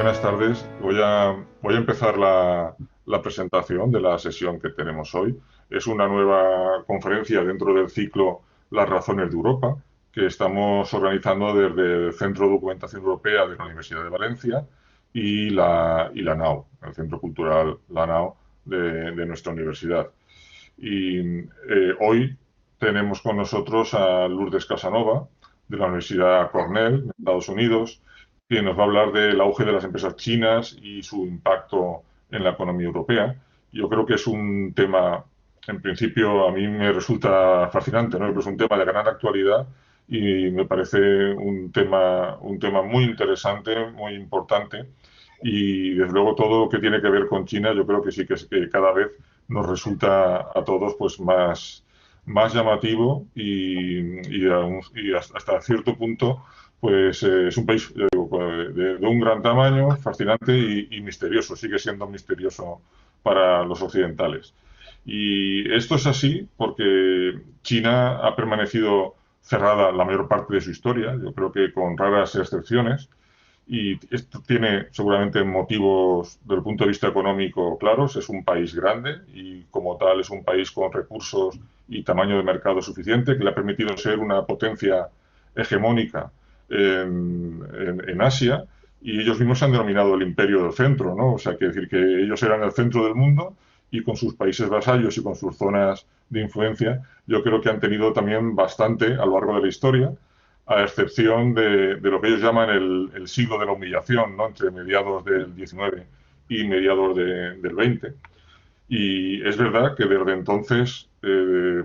buenas tardes. Voy a empezar la presentación de la sesión que tenemos hoy. Es una nueva conferencia dentro del ciclo Las razones de Europa, que estamos organizando desde el Centro de Documentación Europea de la Universidad de Valencia y la NAO, el Centro Cultural La NAO de nuestra universidad. Hoy tenemos con nosotros a Lourdes Casanova, de la Universidad Cornell, de Estados Unidos, que nos va a hablar del auge de las empresas chinas y su impacto en la economía europea. Yo creo que es un tema, en principio, a mí me resulta fascinante, ¿no? Es un tema de gran actualidad y me parece un tema muy interesante, muy importante. Y desde luego todo lo que tiene que ver con China, yo creo que sí que cada vez nos resulta a todos pues más llamativo y hasta cierto punto pues es un país de un gran tamaño, fascinante y misterioso, sigue siendo misterioso para los occidentales. Y esto es así porque China ha permanecido cerrada la mayor parte de su historia, yo creo que con raras excepciones, y esto tiene seguramente motivos desde el punto de vista económico claros. Es un país grande y como tal es un país con recursos y tamaño de mercado suficiente que le ha permitido ser una potencia hegemónica en Asia, y ellos mismos se han denominado el imperio del centro, ¿no? O sea, quiere decir que ellos eran el centro del mundo y con sus países vasallos y con sus zonas de influencia, yo creo que han tenido también bastante a lo largo de la historia, a excepción de lo que ellos llaman el siglo de la humillación, ¿no? Entre mediados del 19 y mediados del 20. Y es verdad que desde entonces,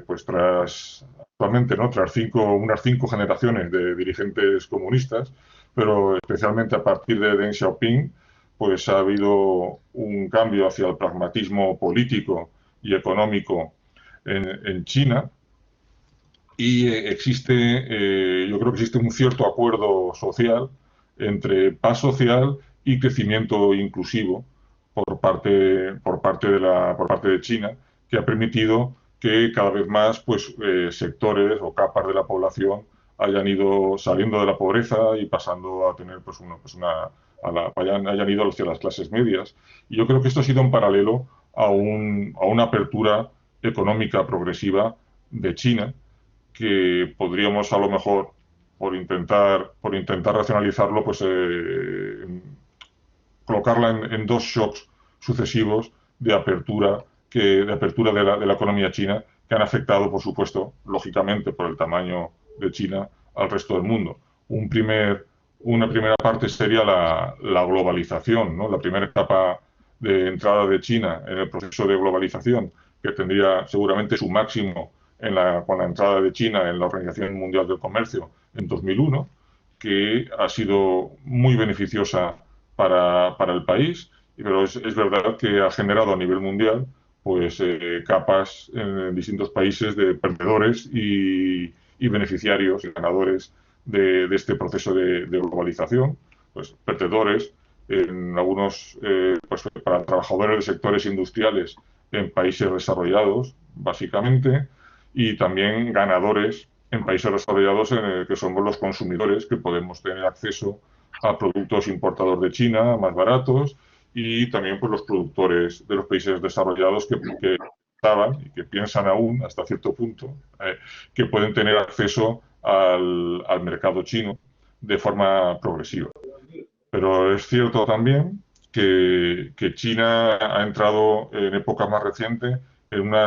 pues actualmente, ¿no? Tras unas cinco generaciones de dirigentes comunistas, pero especialmente a partir de Deng Xiaoping, pues ha habido un cambio hacia el pragmatismo político y económico en China, y yo creo que existe un cierto acuerdo social entre paz social y crecimiento inclusivo por parte de China, que ha permitido que cada vez más pues, sectores o capas de la población hayan ido saliendo de la pobreza y pasando a tener hayan ido hacia las clases medias. Y yo creo que esto ha sido en paralelo a una apertura económica progresiva de China, que podríamos a lo mejor, por intentar racionalizarlo, pues colocarla en dos shocks sucesivos de apertura de la economía china, que han afectado, por supuesto, lógicamente, por el tamaño de China, al resto del mundo. Una primera parte sería la globalización, ¿no? La primera etapa de entrada de China en el proceso de globalización, que tendría seguramente su máximo con la entrada de China en la Organización Mundial del Comercio en 2001, que ha sido muy beneficiosa para el país, pero es verdad que ha generado a nivel mundial pues capas en distintos países de perdedores y beneficiarios y ganadores de este proceso de globalización. Pues perdedores en algunos, pues para trabajadores de sectores industriales en países desarrollados, básicamente, y también ganadores en países desarrollados que somos los consumidores, que podemos tener acceso a productos importados de China más baratos, y también pues los productores de los países desarrollados que estaban y que piensan aún hasta cierto punto que pueden tener acceso al mercado chino de forma progresiva. Pero es cierto también que China ha entrado en época más reciente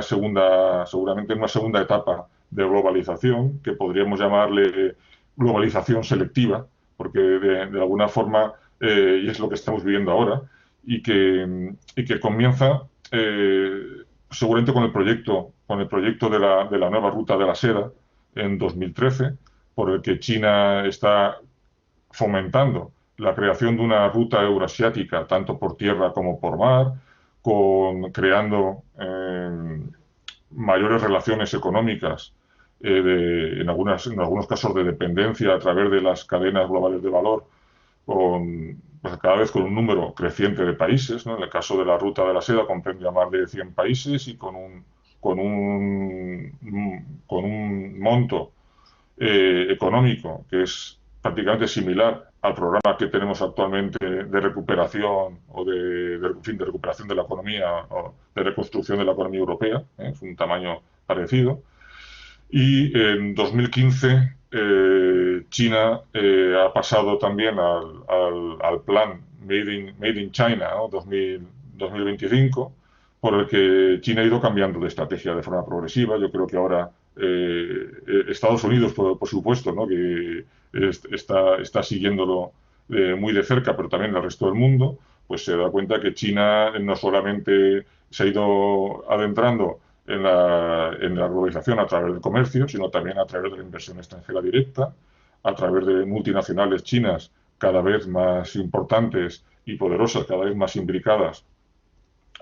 seguramente en una segunda etapa de globalización, que podríamos llamarle globalización selectiva, porque de alguna forma, y es lo que estamos viviendo ahora, y que comienza seguramente con el proyecto de la nueva ruta de la seda en 2013, por el que China está fomentando la creación de una ruta eurasiática, tanto por tierra como por mar, creando mayores relaciones económicas, en algunos casos de dependencia a través de las cadenas globales de valor, pues cada vez con un número creciente de países, ¿no? En el caso de la ruta de la seda comprende a más de 100 países y con un monto económico que es prácticamente similar al programa que tenemos actualmente de recuperación o en fin, de recuperación de la economía o de reconstrucción de la economía europea, es un tamaño parecido. Y en 2015 China ha pasado también al plan Made in China, ¿no? 2025, por el que China ha ido cambiando de estrategia de forma progresiva. Yo creo que ahora Estados Unidos, por supuesto, ¿no? Que está siguiéndolo muy de cerca, pero también el resto del mundo, pues se da cuenta que China no solamente se ha ido adentrando en la globalización a través del comercio, sino también a través de la inversión extranjera directa, a través de multinacionales chinas cada vez más importantes y poderosas, cada vez más imbricadas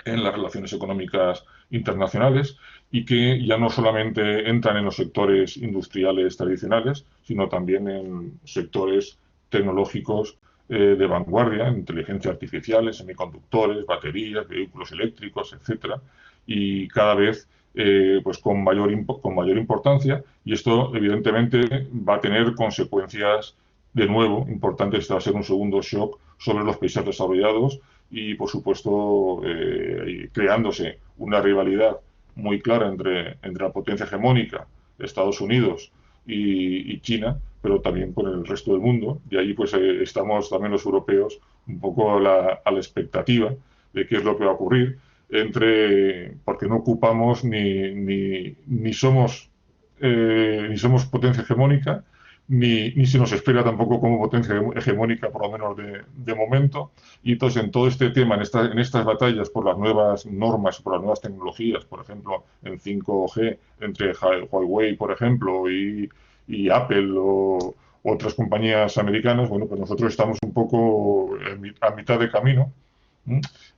en las relaciones económicas internacionales y que ya no solamente entran en los sectores industriales tradicionales, sino también en sectores tecnológicos de vanguardia, en inteligencia artificial, en semiconductores, baterías, vehículos eléctricos, etcétera, y cada vez pues con mayor importancia, y esto evidentemente va a tener consecuencias de nuevo importantes. Este va a ser un segundo shock sobre los países desarrollados y, por supuesto, creándose una rivalidad muy clara entre la potencia hegemónica, Estados Unidos y China, pero también con el resto del mundo. Y ahí pues estamos también los europeos un poco a la expectativa de qué es lo que va a ocurrir, porque no ocupamos ni somos potencia hegemónica, ni se nos espera tampoco como potencia hegemónica, por lo menos de momento. Y entonces, en todo este tema, en estas batallas por las nuevas normas, por las nuevas tecnologías, por ejemplo, en 5G, entre Huawei, por ejemplo, y Apple o otras compañías americanas, bueno, pues nosotros estamos un poco a mitad de camino.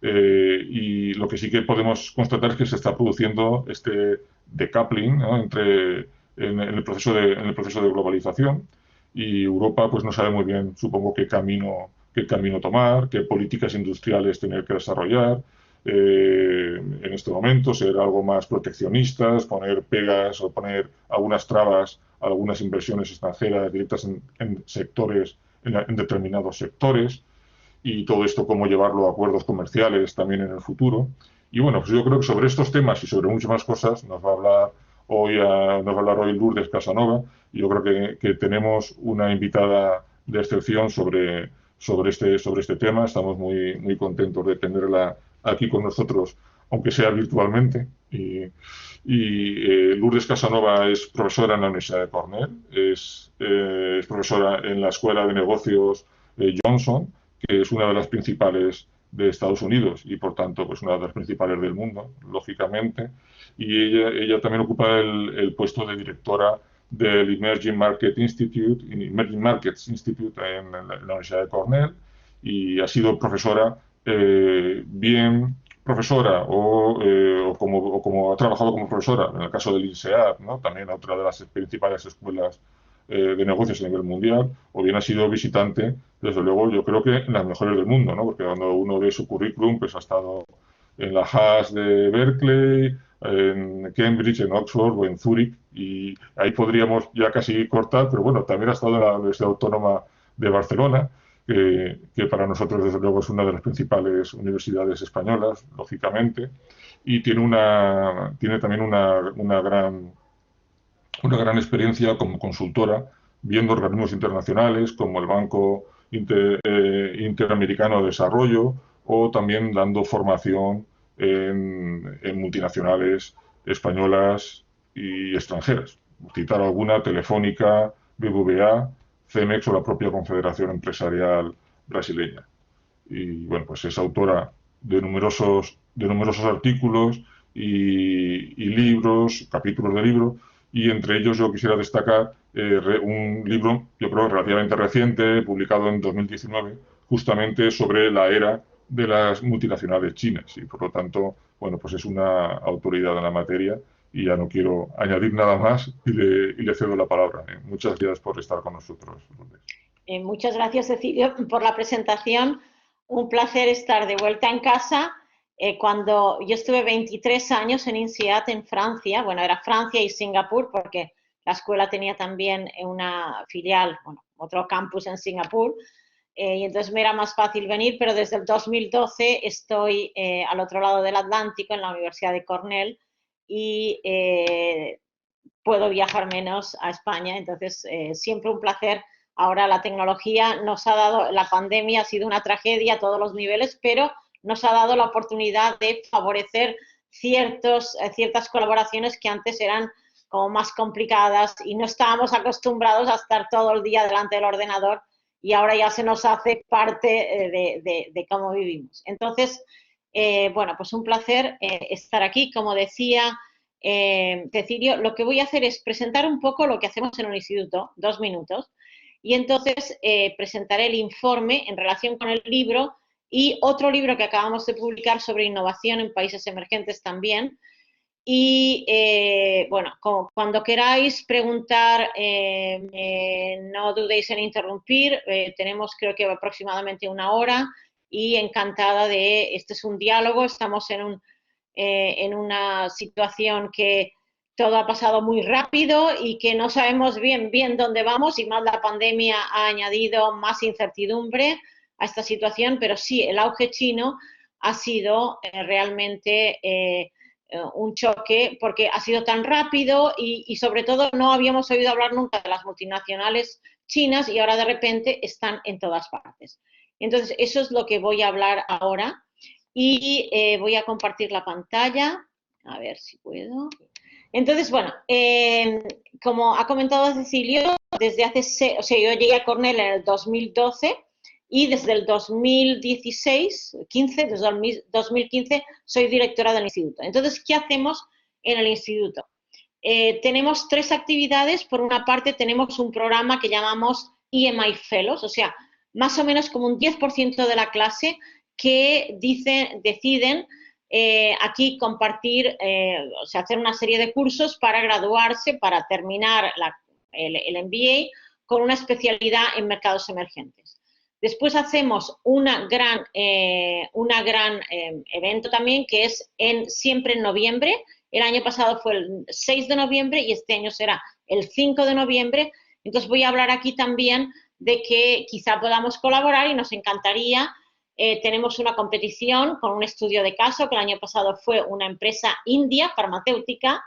Y lo que sí que podemos constatar es que se está produciendo este decoupling, ¿no? En el proceso de globalización, y Europa pues no sabe muy bien, supongo, qué camino tomar, qué políticas industriales tener que desarrollar en este momento, ser algo más proteccionistas, poner pegas o poner algunas trabas a algunas inversiones extranjeras directas en sectores, en determinados sectores, y todo esto cómo llevarlo a acuerdos comerciales también en el futuro. Y bueno, pues yo creo que sobre estos temas y sobre muchas más cosas nos va a hablar hoy Lourdes Casanova, y yo creo que tenemos una invitada de excepción sobre este tema. Estamos muy contentos de tenerla aquí con nosotros, aunque sea virtualmente. Lourdes Casanova es profesora en la Universidad de Cornell, es profesora en la Escuela de Negocios Johnson, que es una de las principales de Estados Unidos y, por tanto, pues una de las principales del mundo, lógicamente. Y ella también ocupa el puesto de directora del Emerging Markets Institute en la Universidad de Cornell, y ha sido profesora, bien profesora o como ha trabajado como profesora, en el caso del INSEAD, ¿no? También otra de las principales escuelas de negocios a nivel mundial, o bien ha sido visitante, desde luego, yo creo que en las mejores del mundo, ¿no? Porque cuando uno ve su currículum, pues ha estado en la Haas de Berkeley, en Cambridge, en Oxford o en Zúrich, y ahí podríamos ya casi cortar, pero bueno, también ha estado en la Universidad Autónoma de Barcelona, que para nosotros, desde luego, es una de las principales universidades españolas, lógicamente, y tiene también una gran experiencia como consultora, viendo organismos internacionales como el Banco Interamericano de Desarrollo, o también dando formación en multinacionales españolas y extranjeras. Citar alguna: Telefónica, BBVA, Cemex o la propia Confederación Empresarial Brasileña. Y bueno, pues es autora de numerosos artículos y libros, capítulos de libros, y entre ellos yo quisiera destacar un libro, yo creo, relativamente reciente, publicado en 2019, justamente sobre la era de las multinacionales chinas, y por lo tanto, bueno, pues es una autoridad en la materia, y ya no quiero añadir nada más, y le cedo la palabra. Muchas gracias por estar con nosotros, Lourdes. Muchas gracias, Cecilio, por la presentación. Un placer estar de vuelta en casa. Cuando yo estuve 23 años en INSEAD en Francia, bueno, era Francia y Singapur, porque la escuela tenía también una filial, bueno, otro campus en Singapur. y entonces me era más fácil venir, pero desde el 2012 estoy al otro lado del Atlántico, en la Universidad de Cornell, y puedo viajar menos a España, entonces siempre un placer. Ahora la tecnología nos ha dado, la pandemia ha sido una tragedia a todos los niveles, pero nos ha dado la oportunidad de favorecer ciertas colaboraciones que antes eran como más complicadas y no estábamos acostumbrados a estar todo el día delante del ordenador y ahora ya se nos hace parte de cómo vivimos. Entonces, bueno, pues un placer estar aquí. Como decía Cecilio, lo que voy a hacer es presentar un poco lo que hacemos en el instituto, 2 minutos, y entonces presentaré el informe en relación con el libro y otro libro que acabamos de publicar sobre innovación en países emergentes también. Y bueno, cuando queráis preguntar, no dudéis en interrumpir. Tenemos creo que aproximadamente 1 hora y encantada este es un diálogo, estamos en una situación que todo ha pasado muy rápido y que no sabemos bien dónde vamos, y más la pandemia ha añadido más incertidumbre a esta situación, pero sí, el auge chino ha sido realmente un choque porque ha sido tan rápido y sobre todo no habíamos oído hablar nunca de las multinacionales chinas y ahora de repente están en todas partes. Entonces, eso es lo que voy a hablar ahora y voy a compartir la pantalla, a ver si puedo. Entonces, bueno, como ha comentado Cecilio, desde hace, o sea, yo llegué a Cornell en el 2012 y desde el 2016, 15, desde el 2015, soy directora del instituto. Entonces, ¿qué hacemos en el instituto? Tenemos 3 actividades. Por una parte, tenemos un programa que llamamos EMI Fellows, o sea, más o menos como un 10% de la clase que deciden aquí compartir, o sea, hacer una serie de cursos para graduarse, para terminar el MBA con una especialidad en mercados emergentes. Después hacemos una gran evento también que es siempre en noviembre. El año pasado fue el 6 de noviembre y este año será el 5 de noviembre. Entonces voy a hablar aquí también de que quizá podamos colaborar y nos encantaría. Tenemos una competición con un estudio de caso que el año pasado fue una empresa india farmacéutica.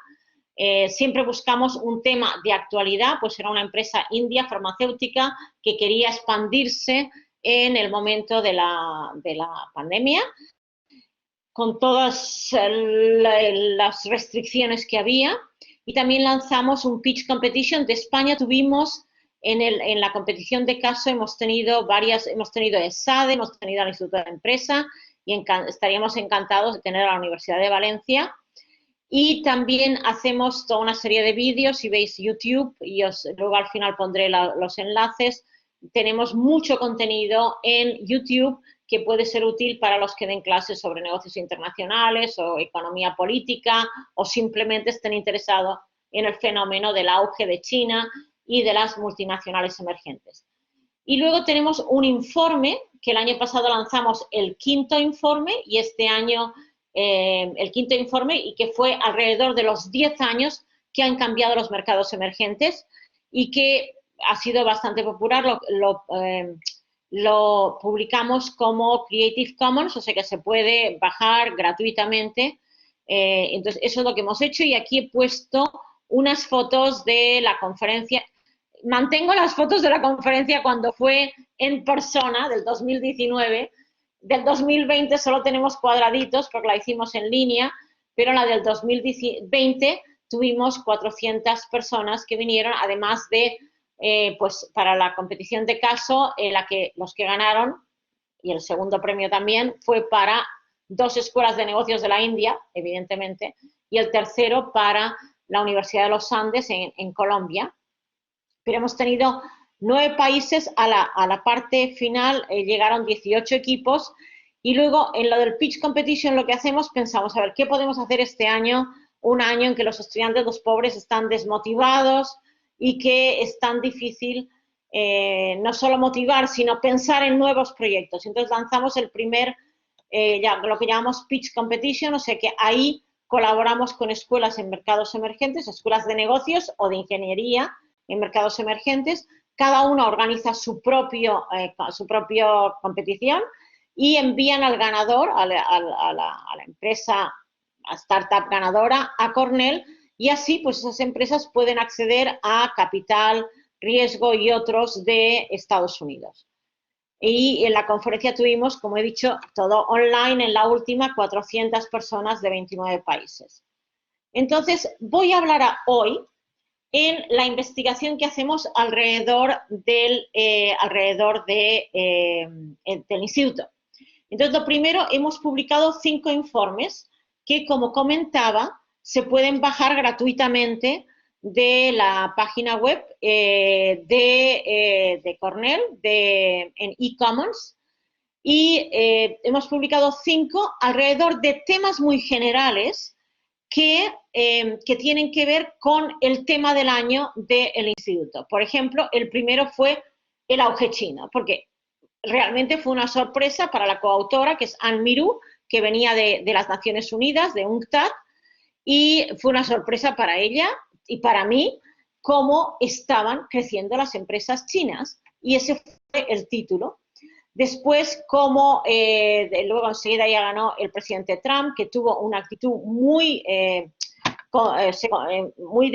Siempre buscamos un tema de actualidad, pues era una empresa india farmacéutica que quería expandirse en el momento de la pandemia, con todas las restricciones que había, y también lanzamos un pitch competition. De España tuvimos en la competición de caso, hemos tenido ESADE, hemos tenido al Instituto de Empresa y estaríamos encantados de tener a la Universidad de Valencia. Y también hacemos toda una serie de vídeos, si veis YouTube, y luego al final pondré los enlaces. Tenemos mucho contenido en YouTube que puede ser útil para los que den clases sobre negocios internacionales o economía política o simplemente estén interesados en el fenómeno del auge de China y de las multinacionales emergentes. Y luego tenemos un informe que el año pasado lanzamos el 5.º informe y este año el 5.º informe, y que fue alrededor de los 10 años que han cambiado los mercados emergentes y que ha sido bastante popular. Lo publicamos como Creative Commons, o sea que se puede bajar gratuitamente. Entonces, eso es lo que hemos hecho, y aquí he puesto unas fotos de la conferencia. Mantengo las fotos de la conferencia cuando fue en persona, del 2019. Del 2020 solo tenemos cuadraditos porque la hicimos en línea, pero la del 2020 tuvimos 400 personas que vinieron, además de, pues para la competición de caso, los que ganaron, y el segundo premio también, fue para 2 escuelas de negocios de la India, evidentemente, y el tercero para la Universidad de los Andes en Colombia. Pero hemos tenido 9 países. A la parte final llegaron 18 equipos, y luego en lo del Pitch Competition lo que hacemos, pensamos, a ver, ¿qué podemos hacer este año? Un año en que los estudiantes, los pobres, están desmotivados y que es tan difícil no solo motivar, sino pensar en nuevos proyectos. Entonces lanzamos el primer, lo que llamamos Pitch Competition, o sea que ahí colaboramos con escuelas en mercados emergentes, escuelas de negocios o de ingeniería en mercados emergentes, cada uno organiza su propio competición y envían al ganador, a la empresa, a startup ganadora, a Cornell, y así pues esas empresas pueden acceder a capital, riesgo y otros de Estados Unidos. Y en la conferencia tuvimos, como he dicho, todo online, en la última 400 personas de 29 países. Entonces, voy a hablar hoy en la investigación que hacemos alrededor del instituto. Entonces, lo primero, hemos publicado 5 informes que, como comentaba, se pueden bajar gratuitamente de la página web de Cornell en e-commons, y hemos publicado 5 alrededor de temas muy generales que tienen que ver con el tema del año del instituto. Por ejemplo, el primero fue el auge chino, porque realmente fue una sorpresa para la coautora, que es Anne Mirou, que venía de las Naciones Unidas, de UNCTAD, y fue una sorpresa para ella y para mí cómo estaban creciendo las empresas chinas, y ese fue el título. Después, luego enseguida ya ganó el presidente Trump, que tuvo una actitud muy de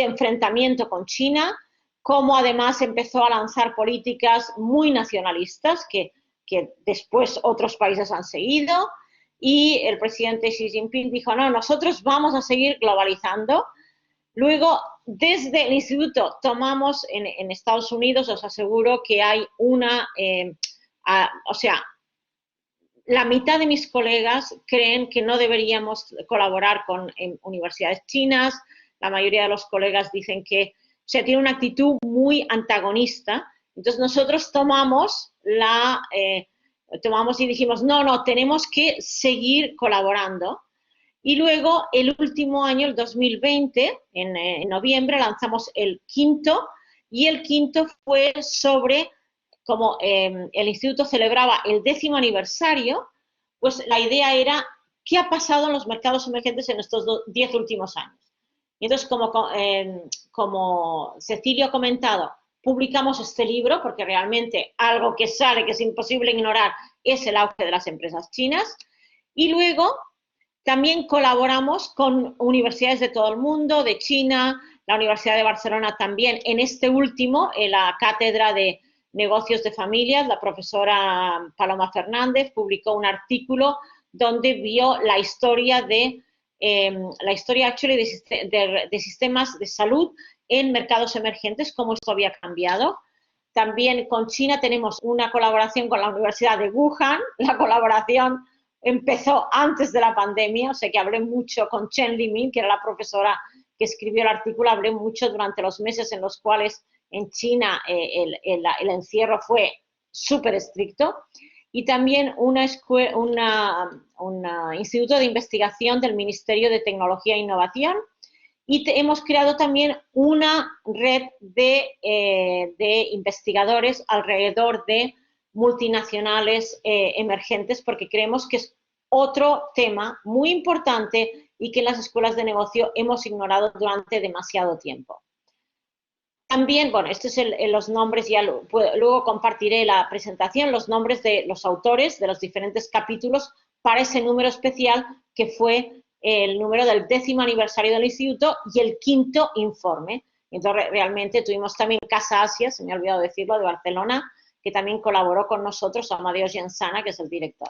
enfrentamiento con China, cómo además empezó a lanzar políticas muy nacionalistas que después otros países han seguido, y el presidente Xi Jinping dijo, no, nosotros vamos a seguir globalizando. Luego, desde el instituto tomamos en Estados Unidos, os aseguro que hay la mitad de mis colegas creen que no deberíamos colaborar con universidades chinas, la mayoría de los colegas dicen que tiene una actitud muy antagonista. Entonces nosotros tomamos y dijimos, no, tenemos que seguir colaborando. Y luego, el último año, el 2020, en noviembre, lanzamos el quinto, y el quinto fue sobre, como el instituto celebraba el 10º aniversario, pues la idea era, ¿qué ha pasado en los mercados emergentes en estos 10 últimos años? Y entonces, como Cecilio ha comentado, publicamos este libro, porque realmente algo que sale, que es imposible ignorar, es el auge de las empresas chinas. Y luego también colaboramos con universidades de todo el mundo, de China, la Universidad de Barcelona también. En este último, en la cátedra de negocios de familias, la profesora Paloma Fernández publicó un artículo donde vio la historia de sistemas de salud en mercados emergentes, cómo esto había cambiado. También con China tenemos una colaboración con la Universidad de Wuhan. La colaboración empezó antes de la pandemia, o sea que hablé mucho con Chen Limin, que era la profesora que escribió el artículo, hablé mucho durante los meses en los cuales en China el encierro fue súper estricto. Y también un instituto de investigación del Ministerio de Tecnología e Innovación, y hemos creado también una red de investigadores alrededor de multinacionales emergentes, porque creemos que es otro tema muy importante y que en las escuelas de negocio hemos ignorado durante demasiado tiempo. También, bueno, estos son los nombres, luego compartiré la presentación, los nombres de los autores de los diferentes capítulos para ese número especial que fue el número del 10º aniversario del instituto y el 5º informe. Entonces, realmente tuvimos también Casa Asia, se me ha olvidado decirlo, de Barcelona, que también colaboró con nosotros, Amadeo Gensana, que es el director.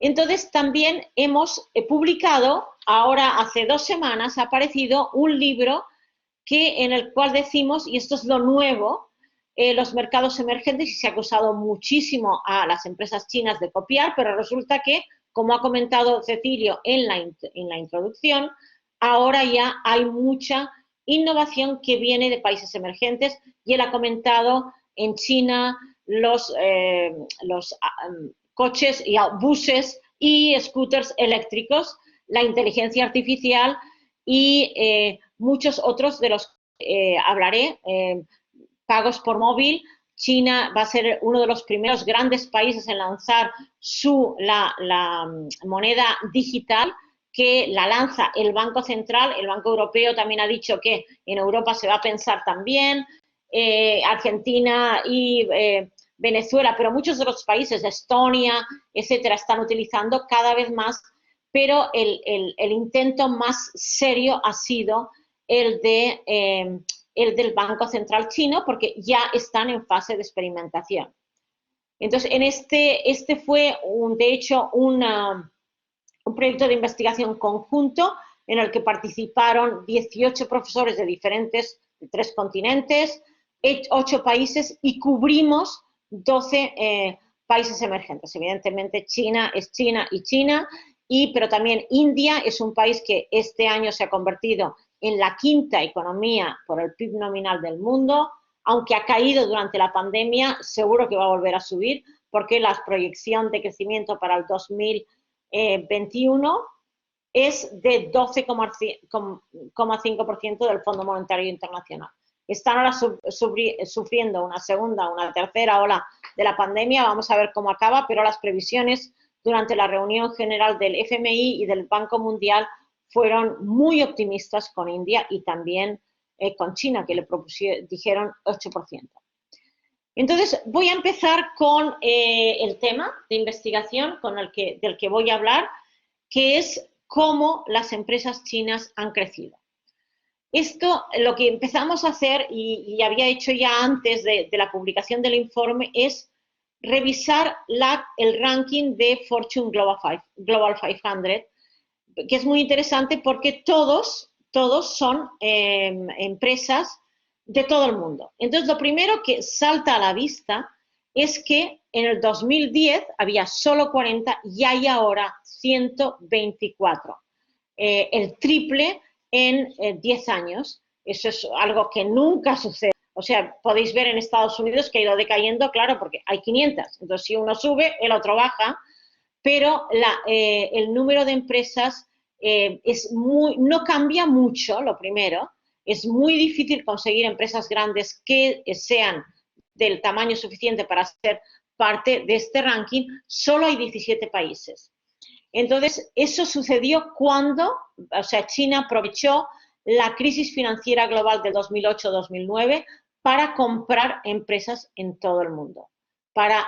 Entonces, también hemos publicado, ahora hace 2 semanas, ha aparecido un libro en el cual decimos, y esto es lo nuevo, los mercados emergentes, y se ha acusado muchísimo a las empresas chinas de copiar, pero resulta que, como ha comentado Cecilio en la introducción, ahora ya hay mucha innovación que viene de países emergentes, y él ha comentado en China los coches y buses y scooters eléctricos, la inteligencia artificial y muchos otros de los que hablaré, pagos por móvil. China va a ser uno de los primeros grandes países en lanzar la moneda digital, que la lanza el Banco Central. El Banco Europeo también ha dicho que en Europa se va a pensar también. Argentina y Venezuela, pero muchos otros países, Estonia, etcétera, están utilizando cada vez más, pero el intento más serio ha sido el del Banco Central chino, porque ya están en fase de experimentación. Entonces, este fue, de hecho, un proyecto de investigación conjunto en el que participaron 18 profesores de 3 continentes, 8 países y cubrimos 12 países emergentes. Evidentemente, China es China y China, pero también India es un país que este año se ha convertido en la 5ª economía por el PIB nominal del mundo, aunque ha caído durante la pandemia, seguro que va a volver a subir, porque la proyección de crecimiento para el 2021 es de 12,5% del Fondo Monetario Internacional. Están ahora sufriendo una segunda, una tercera ola de la pandemia, vamos a ver cómo acaba, pero las previsiones durante la reunión general del FMI y del Banco Mundial fueron muy optimistas con India y también con China, que dijeron 8%. Entonces, voy a empezar con el tema de investigación del que voy a hablar, que es cómo las empresas chinas han crecido. Esto, lo que empezamos a hacer, y había hecho ya antes de la publicación del informe, es revisar el ranking de Fortune Global 500, que es muy interesante porque todos son empresas de todo el mundo. Entonces, lo primero que salta a la vista es que en el 2010 había solo 40 y hay ahora 124. El triple en 10 años. Eso es algo que nunca sucede. O sea, podéis ver en Estados Unidos que ha ido decayendo, claro, porque hay 500. Entonces, si uno sube, el otro baja, pero el número de empresas no cambia mucho, lo primero. Es muy difícil conseguir empresas grandes que sean del tamaño suficiente para ser parte de este ranking. Solo hay 17 países. Entonces, eso sucedió cuando, China aprovechó la crisis financiera global del 2008-2009 para comprar empresas en todo el mundo, para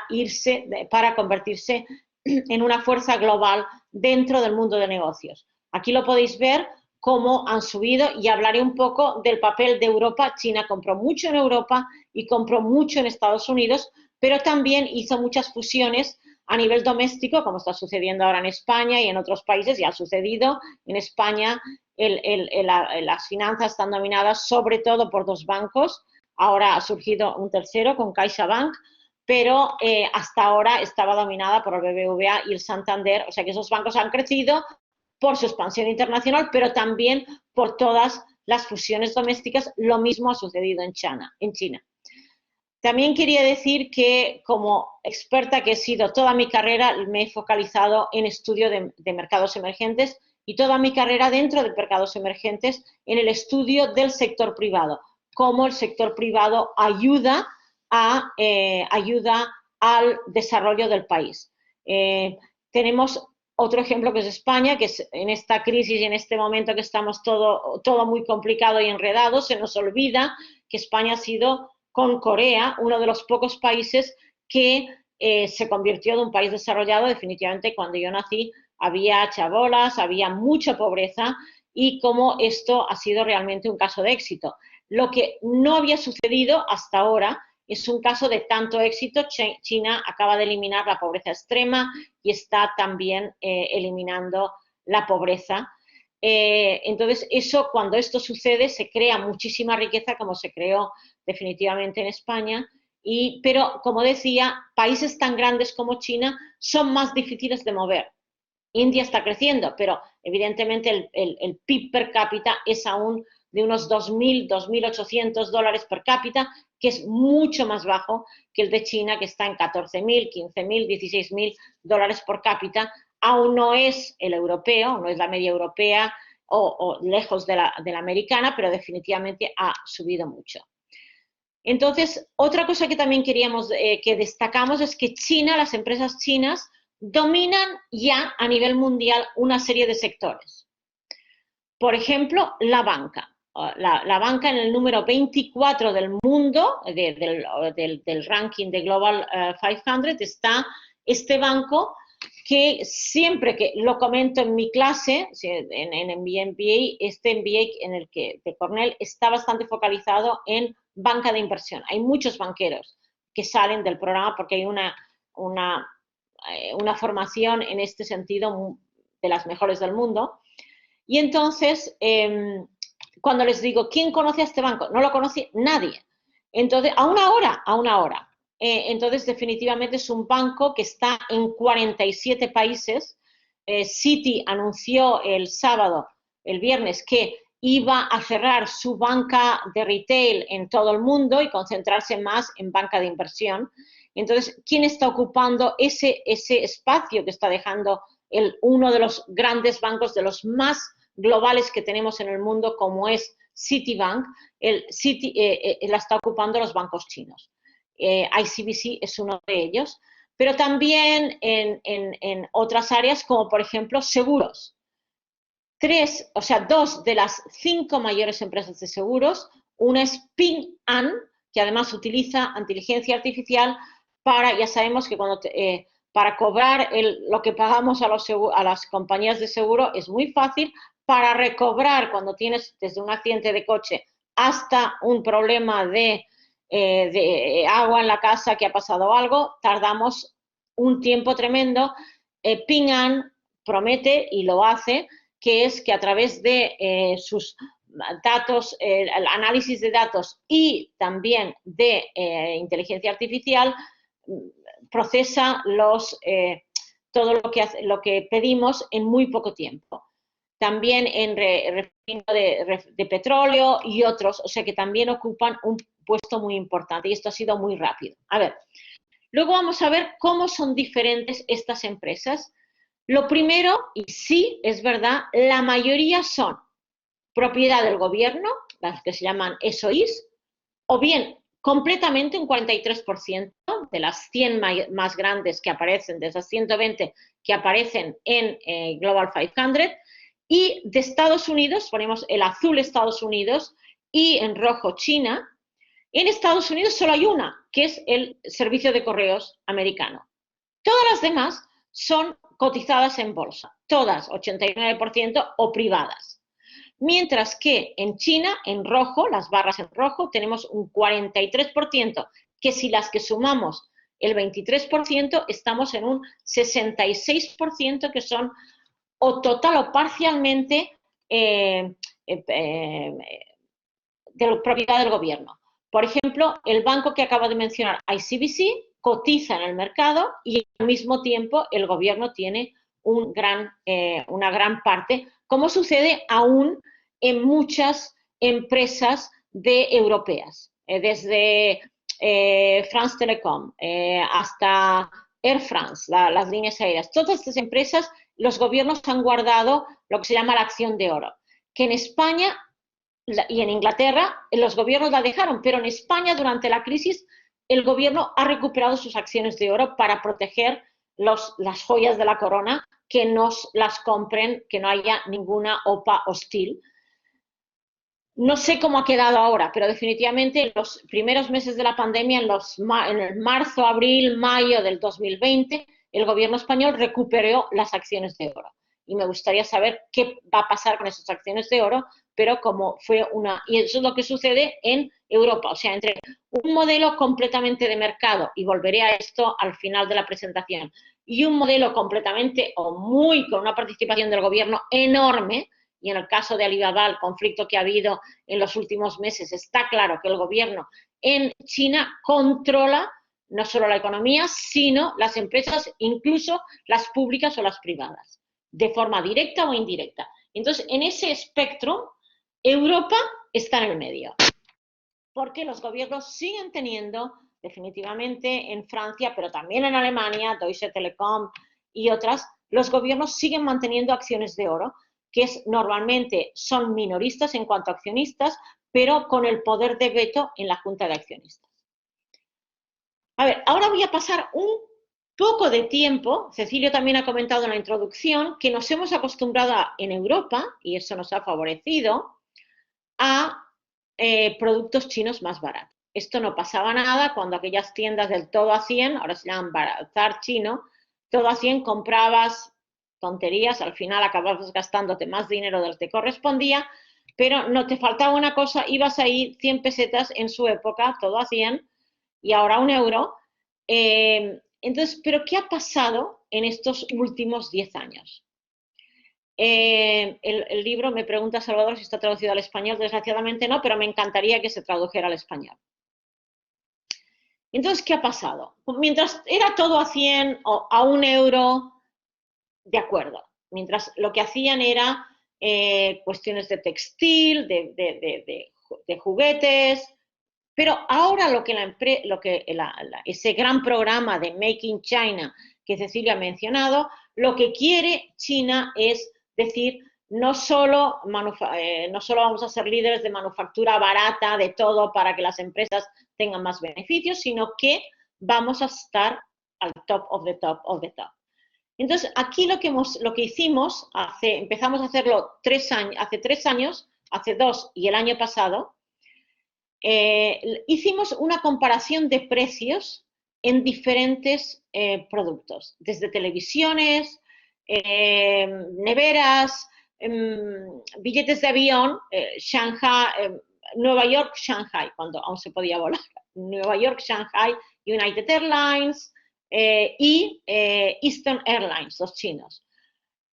convertirse en una fuerza global dentro del mundo de negocios. Aquí lo podéis ver cómo han subido y hablaré un poco del papel de Europa. China compró mucho en Europa y compró mucho en Estados Unidos, pero también hizo muchas fusiones a nivel doméstico, como está sucediendo ahora en España y en otros países. Ya ha sucedido en España. Las finanzas están dominadas sobre todo por 2 bancos. Ahora ha surgido un tercero con CaixaBank, pero hasta ahora estaba dominada por el BBVA y el Santander. O sea que esos bancos han crecido por su expansión internacional, pero también por todas las fusiones domésticas. Lo mismo ha sucedido en China. También quería decir que, como experta que he sido toda mi carrera, me he focalizado en estudio de mercados emergentes y toda mi carrera dentro de mercados emergentes en el estudio del sector privado, cómo el sector privado ayuda al desarrollo del país. Tenemos otro ejemplo que es España, que es en esta crisis y en este momento que estamos todo muy complicado y enredado, se nos olvida que España ha sido, con Corea, uno de los pocos países que se convirtió de un país desarrollado. Definitivamente, cuando yo nací había chabolas, había mucha pobreza, y cómo esto ha sido realmente un caso de éxito. Lo que no había sucedido hasta ahora es un caso de tanto éxito. China acaba de eliminar la pobreza extrema y está también eliminando la pobreza. Entonces, cuando esto sucede, se crea muchísima riqueza, como se creó definitivamente en España. Pero, como decía, países tan grandes como China son más difíciles de mover. India está creciendo, pero evidentemente el PIB per cápita es aún de unos 2.000, 2.800 dólares per cápita, que es mucho más bajo que el de China, que está en 14.000, 15.000, 16.000 dólares por cápita. Aún no es el europeo, no es la media europea o lejos de la americana, pero definitivamente ha subido mucho. Entonces, otra cosa que también queríamos que destacamos es que China, las empresas chinas, dominan ya a nivel mundial una serie de sectores. Por ejemplo, la banca. la banca en el número 24 del mundo, del ranking de Global 500, está este banco que siempre que lo comento en mi clase, en mi MBA, este MBA en el que de Cornell está bastante focalizado en banca de inversión. Hay muchos banqueros que salen del programa porque hay una formación en este sentido de las mejores del mundo. Y entonces, cuando les digo, ¿quién conoce a este banco? No lo conoce nadie. Entonces, a una hora. Entonces, definitivamente es un banco que está en 47 países. Citi anunció el viernes, que iba a cerrar su banca de retail en todo el mundo y concentrarse más en banca de inversión. Entonces, ¿quién está ocupando ese espacio que está dejando uno de los grandes bancos, de los más globales que tenemos en el mundo, como es Citibank? La está ocupando los bancos chinos. ICBC es uno de ellos, pero también en otras áreas, como por ejemplo seguros. Dos de las 5 mayores empresas de seguros, una es Ping An, que además utiliza inteligencia artificial ya sabemos que para cobrar lo que pagamos a las compañías de seguro es muy fácil. Para recobrar cuando tienes desde un accidente de coche hasta un problema de agua en la casa, que ha pasado algo, tardamos un tiempo tremendo. Ping An promete, y lo hace, que es que a través de sus datos, el análisis de datos y también de inteligencia artificial, procesa todo lo que pedimos en muy poco tiempo. También en refino de petróleo y otros, o sea que también ocupan un puesto muy importante, y esto ha sido muy rápido. A ver, luego vamos a ver cómo son diferentes estas empresas. Lo primero, y sí, es verdad, la mayoría son propiedad del gobierno, las que se llaman SOIs, o bien completamente un 43% de las 100 más grandes que aparecen, de esas 120 que aparecen en Global 500, y de Estados Unidos, ponemos el azul Estados Unidos y en rojo China. En Estados Unidos solo hay una, que es el servicio de correos americano. Todas las demás son cotizadas en bolsa, todas, 89%, o privadas. Mientras que en China, en rojo, las barras en rojo, tenemos un 43%, que si las que sumamos el 23%, estamos en un 66%, que son o total o parcialmente de propiedad del gobierno. Por ejemplo, el banco que acabo de mencionar, ICBC, cotiza en el mercado y al mismo tiempo el gobierno tiene una gran parte, como sucede aún en muchas empresas europeas, desde France Telecom hasta Air France, las líneas aéreas. Todas estas empresas, los gobiernos han guardado lo que se llama la acción de oro, que en España y en Inglaterra los gobiernos la dejaron, pero en España durante la crisis el gobierno ha recuperado sus acciones de oro para proteger las joyas de la corona, que nos las compren, que no haya ninguna OPA hostil. No sé cómo ha quedado ahora, pero definitivamente en los primeros meses de la pandemia, en el marzo, abril, mayo del 2020, el gobierno español recuperó las acciones de oro. Y me gustaría saber qué va a pasar con esas acciones de oro, pero y eso es lo que sucede en Europa, o sea, entre un modelo completamente de mercado, y volveré a esto al final de la presentación, y un modelo completamente con una participación del gobierno enorme. Y en el caso de Alibaba, el conflicto que ha habido en los últimos meses, está claro que el gobierno en China controla no solo la economía, sino las empresas, incluso las públicas o las privadas, de forma directa o indirecta. Entonces, en ese espectro, Europa está en el medio, porque los gobiernos siguen teniendo, definitivamente en Francia, pero también en Alemania, Deutsche Telekom y otras, los gobiernos siguen manteniendo acciones de oro, que normalmente son minoristas en cuanto a accionistas, pero con el poder de veto en la Junta de Accionistas. A ver, ahora voy a pasar un poco de tiempo. Cecilio también ha comentado en la introducción que nos hemos acostumbrado en Europa, y eso nos ha favorecido, a productos chinos más baratos. Esto no pasaba nada cuando aquellas tiendas del todo a 100, ahora se llaman bazar chino, todo a 100 comprabas tonterías, al final acababas gastándote más dinero del que correspondía, pero no te faltaba una cosa, ibas a ir 100 pesetas en su época, todo a 100, y ahora 1 euro. Entonces, ¿pero qué ha pasado en estos últimos 10 años? El libro, me pregunta Salvador si está traducido al español, desgraciadamente no, pero me encantaría que se tradujera al español. Entonces, ¿qué ha pasado? Mientras era todo a 100 o a 1 euro, de acuerdo. Mientras lo que hacían era cuestiones de textil, de juguetes, pero ahora ese gran programa de Make in China que Cecilia ha mencionado, lo que quiere China es decir, no solo vamos a ser líderes de manufactura barata, de todo, para que las empresas tengan más beneficios, sino que vamos a estar al top of the top of the top. Entonces, aquí lo que hicimos, empezamos a hacerlo hace 3 años, hace 2 y el año pasado, hicimos una comparación de precios en diferentes productos, desde televisiones, neveras, billetes de avión, Nueva York, Shanghai, cuando aún se podía volar, Nueva York, Shanghai, United Airlines y Eastern Airlines, los chinos,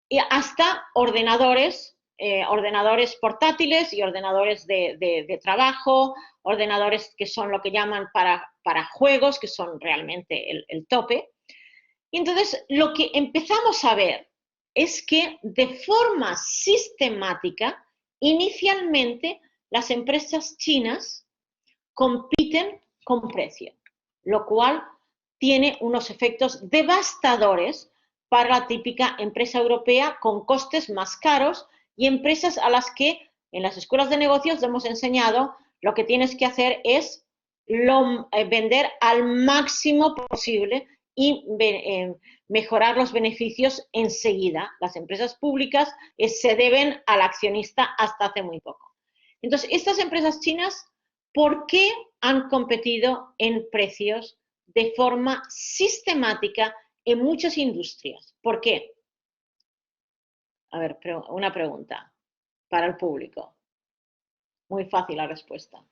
y hasta ordenadores portátiles y ordenadores de trabajo, ordenadores que son lo que llaman para juegos, que son realmente el tope. Y entonces lo que empezamos a ver es que de forma sistemática, inicialmente las empresas chinas compiten con precio, lo cual tiene unos efectos devastadores para la típica empresa europea con costes más caros y empresas a las que en las escuelas de negocios hemos enseñado lo que tienes que hacer es vender al máximo posible y mejorar los beneficios enseguida. Las empresas públicas se deben al accionista hasta hace muy poco. Entonces, estas empresas chinas, ¿por qué han competido en precios de forma sistemática en muchas industrias? ¿Por qué? A ver, una pregunta para el público. Muy fácil la respuesta.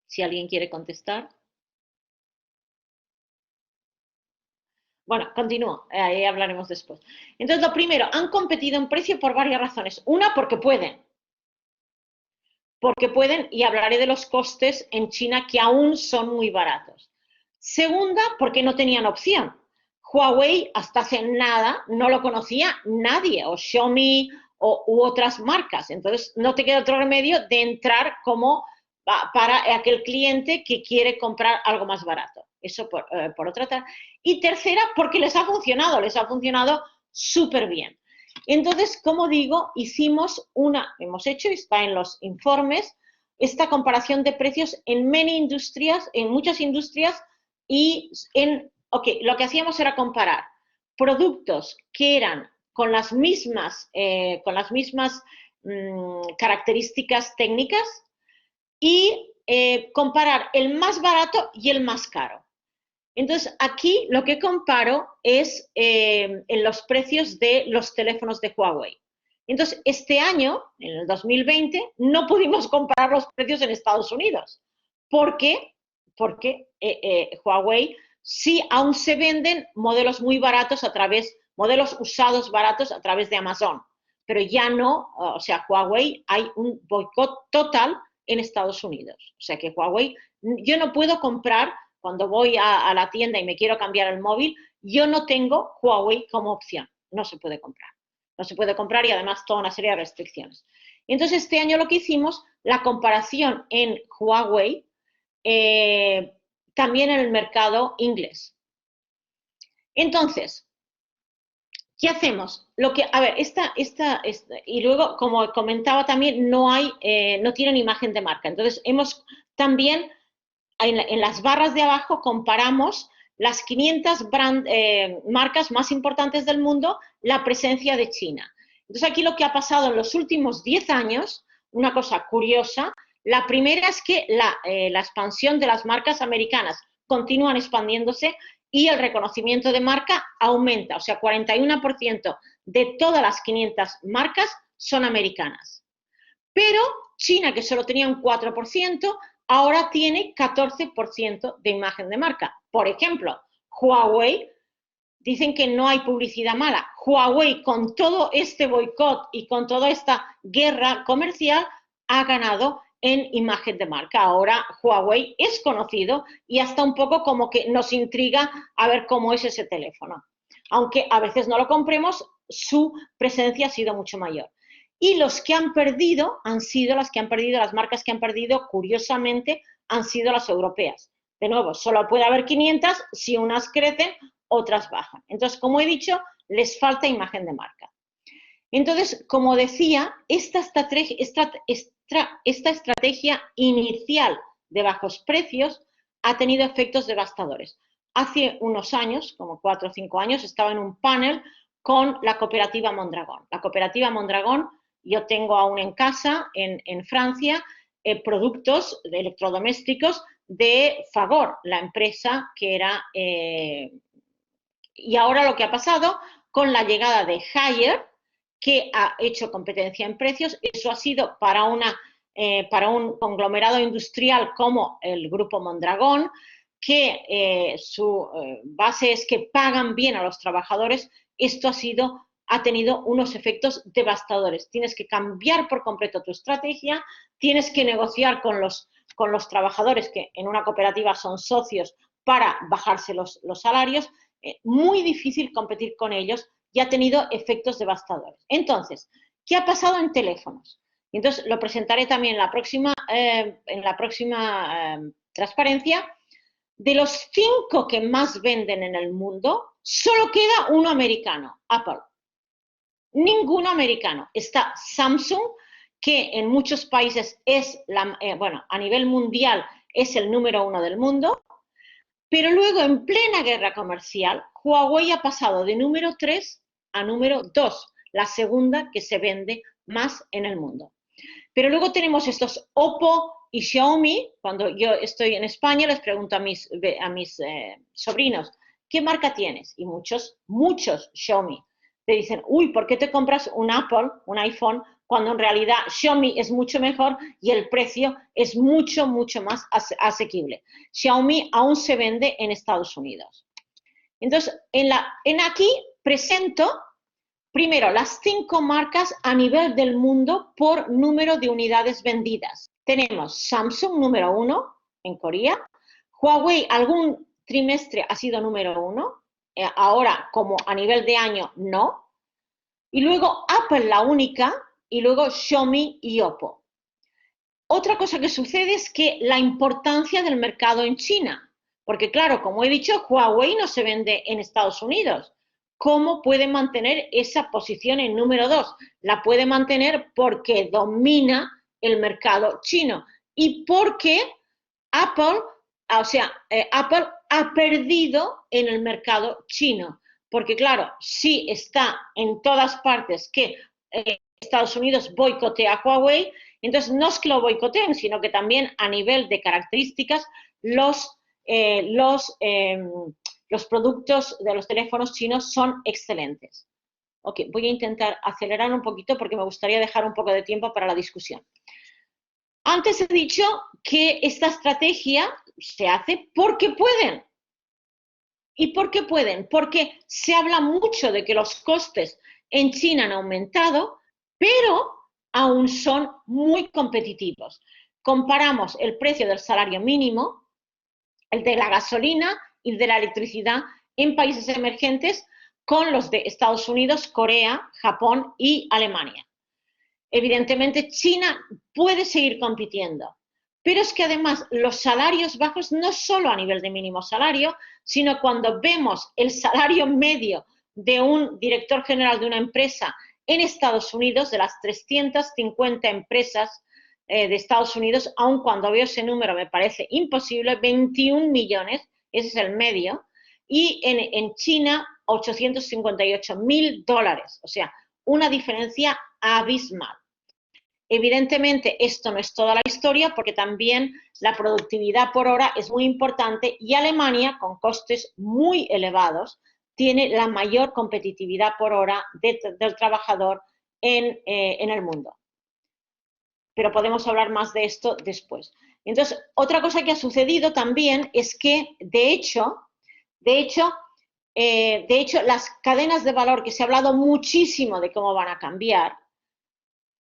Si alguien quiere contestar. Bueno, continúo, ahí hablaremos después. Entonces, lo primero, han competido en precio por varias razones. Una, porque pueden. Porque pueden, y hablaré de los costes en China que aún son muy baratos. Segunda, porque no tenían opción. Huawei hasta hace nada no lo conocía nadie, o Xiaomi u otras marcas. Entonces, no te queda otro remedio de entrar como para aquel cliente que quiere comprar algo más barato. Eso por otra parte. Y tercera, porque les ha funcionado súper bien. Entonces, como digo, hemos hecho, está en los informes, esta comparación de precios en muchas industrias, y lo que hacíamos era comparar productos que eran con las mismas características técnicas y comparar el más barato y el más caro. Entonces, aquí lo que comparo es en los precios de los teléfonos de Huawei. Entonces, este año, en el 2020, no pudimos comparar los precios en Estados Unidos. ¿Por qué? Porque Huawei sí aún se venden modelos muy baratos modelos usados baratos a través de Amazon. Pero ya no, o sea, Huawei hay un boicot total en Estados Unidos. O sea que Huawei, yo no puedo comprar. Cuando voy a la tienda y me quiero cambiar el móvil, yo no tengo Huawei como opción. No se puede comprar. No se puede comprar y además toda una serie de restricciones. Entonces, este año lo que hicimos, la comparación en Huawei, también en el mercado inglés. Entonces, ¿qué hacemos? A ver, y luego, como comentaba también, no tienen imagen de marca. Entonces, hemos también en las barras de abajo comparamos las 500 marcas más importantes del mundo, la presencia de China. Entonces aquí lo que ha pasado en los últimos 10 años, una cosa curiosa, la primera es que la expansión de las marcas americanas continúan expandiéndose y el reconocimiento de marca aumenta, o sea, 41% de todas las 500 marcas son americanas. Pero China, que solo tenía un 4%, ahora tiene 14% de imagen de marca. Por ejemplo, Huawei, dicen que no hay publicidad mala. Huawei, con todo este boicot y con toda esta guerra comercial, ha ganado en imagen de marca. Ahora Huawei es conocido y hasta un poco como que nos intriga a ver cómo es ese teléfono. Aunque a veces no lo compremos, su presencia ha sido mucho mayor. Y los que han perdido han sido las marcas que han perdido, curiosamente, han sido las europeas. De nuevo, solo puede haber 500, si unas crecen, otras bajan. Entonces, como he dicho, les falta imagen de marca. Entonces, como decía, esta estrategia inicial de bajos precios ha tenido efectos devastadores. Hace unos años, como 4 o 5 años, estaba en un panel con la cooperativa Mondragón. La cooperativa Mondragón, yo tengo aún en casa, en Francia, productos de electrodomésticos de Fagor, la empresa que era... y ahora lo que ha pasado con la llegada de Haier, que ha hecho competencia en precios, eso ha sido para un conglomerado industrial como el Grupo Mondragón, que su base es que pagan bien a los trabajadores, esto ha tenido unos efectos devastadores. Tienes que cambiar por completo tu estrategia, tienes que negociar con los trabajadores, que en una cooperativa son socios, para bajarse los salarios. Muy difícil competir con ellos y ha tenido efectos devastadores. Entonces, ¿qué ha pasado en teléfonos? Entonces, lo presentaré también en la próxima transparencia. De los 5 que más venden en el mundo, solo queda uno americano, Apple. Ninguno americano. Está Samsung, que en muchos países es, a nivel mundial, es el número 1 del mundo. Pero luego, en plena guerra comercial, Huawei ha pasado de número 3 a número 2, la segunda que se vende más en el mundo. Pero luego tenemos estos Oppo y Xiaomi. Cuando yo estoy en España les pregunto a mis sobrinos, ¿qué marca tienes? Y muchos Xiaomi. Te dicen, uy, ¿por qué te compras un Apple, un iPhone, cuando en realidad Xiaomi es mucho mejor y el precio es mucho, mucho más asequible? Xiaomi aún se vende en Estados Unidos. Entonces, aquí presento primero las 5 marcas a nivel del mundo por número de unidades vendidas. Tenemos Samsung número 1 en Corea, Huawei algún trimestre ha sido número 1, ahora como a nivel de año no, y luego Apple la única, y luego Xiaomi y Oppo. Otra cosa que sucede es que la importancia del mercado en China, porque claro, como he dicho, Huawei no se vende en Estados Unidos. ¿Cómo puede mantener esa posición en número 2? La puede mantener porque domina el mercado chino y porque Apple ha perdido en el mercado chino. Porque claro, sí está en todas partes que Estados Unidos boicotea a Huawei, entonces no es que lo boicoteen, sino que también a nivel de características los productos de los teléfonos chinos son excelentes. Ok, voy a intentar acelerar un poquito porque me gustaría dejar un poco de tiempo para la discusión. Antes he dicho que esta estrategia se hace porque pueden. ¿Y por qué pueden? Porque se habla mucho de que los costes en China han aumentado, pero aún son muy competitivos. Comparamos el precio del salario mínimo, el de la gasolina y de la electricidad en países emergentes con los de Estados Unidos, Corea, Japón y Alemania. Evidentemente, China puede seguir compitiendo, pero es que además los salarios bajos, no solo a nivel de mínimo salario, sino cuando vemos el salario medio de un director general de una empresa en Estados Unidos, de las 350 empresas de Estados Unidos, aun cuando veo ese número me parece imposible, 21 millones, ese es el medio, y en China $858.000, o sea, una diferencia abismal. Evidentemente, esto no es toda la historia porque también la productividad por hora es muy importante y Alemania, con costes muy elevados, tiene la mayor competitividad por hora del trabajador en el mundo. Pero podemos hablar más de esto después. Entonces, otra cosa que ha sucedido también es que, de hecho, las cadenas de valor, que se ha hablado muchísimo de cómo van a cambiar,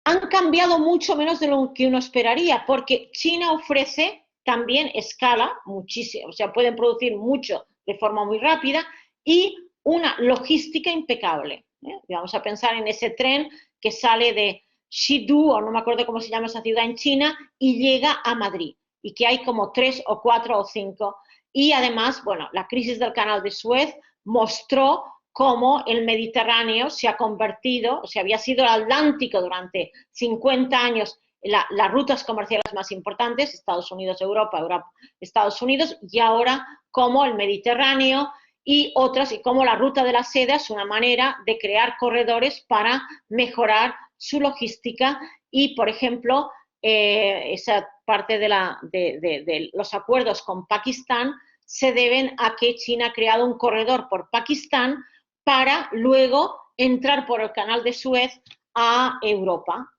han cambiado mucho menos de lo que uno esperaría, porque China ofrece también escala, muchísimo, o sea, pueden producir mucho de forma muy rápida y una logística impecable. Vamos a pensar en ese tren que sale de Xidu, o no me acuerdo cómo se llama esa ciudad en China, y llega a Madrid, y que hay como 3 o 4 o 5. Y además, bueno, la crisis del canal de Suez mostró cómo el Mediterráneo se ha convertido, o sea, había sido el Atlántico durante 50 años, las rutas comerciales más importantes, Estados Unidos, Europa, Europa, Estados Unidos, y ahora como el Mediterráneo y otras, y como la ruta de la seda es una manera de crear corredores para mejorar su logística y, por ejemplo, esa parte de los acuerdos con Pakistán se deben a que China ha creado un corredor por Pakistán para luego entrar por el canal de Suez a Europa.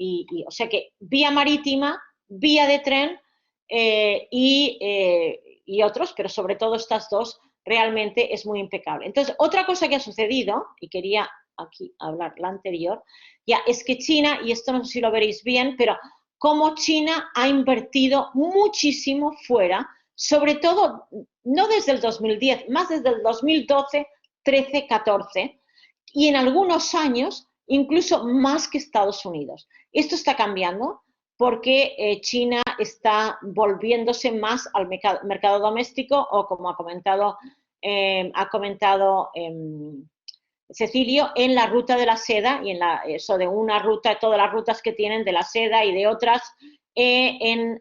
O sea que vía marítima, vía de tren y otros, pero sobre todo estas dos, realmente es muy impecable. Entonces, otra cosa que ha sucedido, y quería aquí hablar la anterior, ya es que China, y esto no sé si lo veréis bien, pero como China ha invertido muchísimo fuera, sobre todo no desde el 2010, más desde el 2012, 13, 14, y en algunos años incluso más que Estados Unidos. Esto está cambiando porque China está volviéndose más al mercado doméstico o, como ha comentado Cecilio, en la ruta de la seda y en eso de una ruta, todas las rutas que tienen de la seda y de otras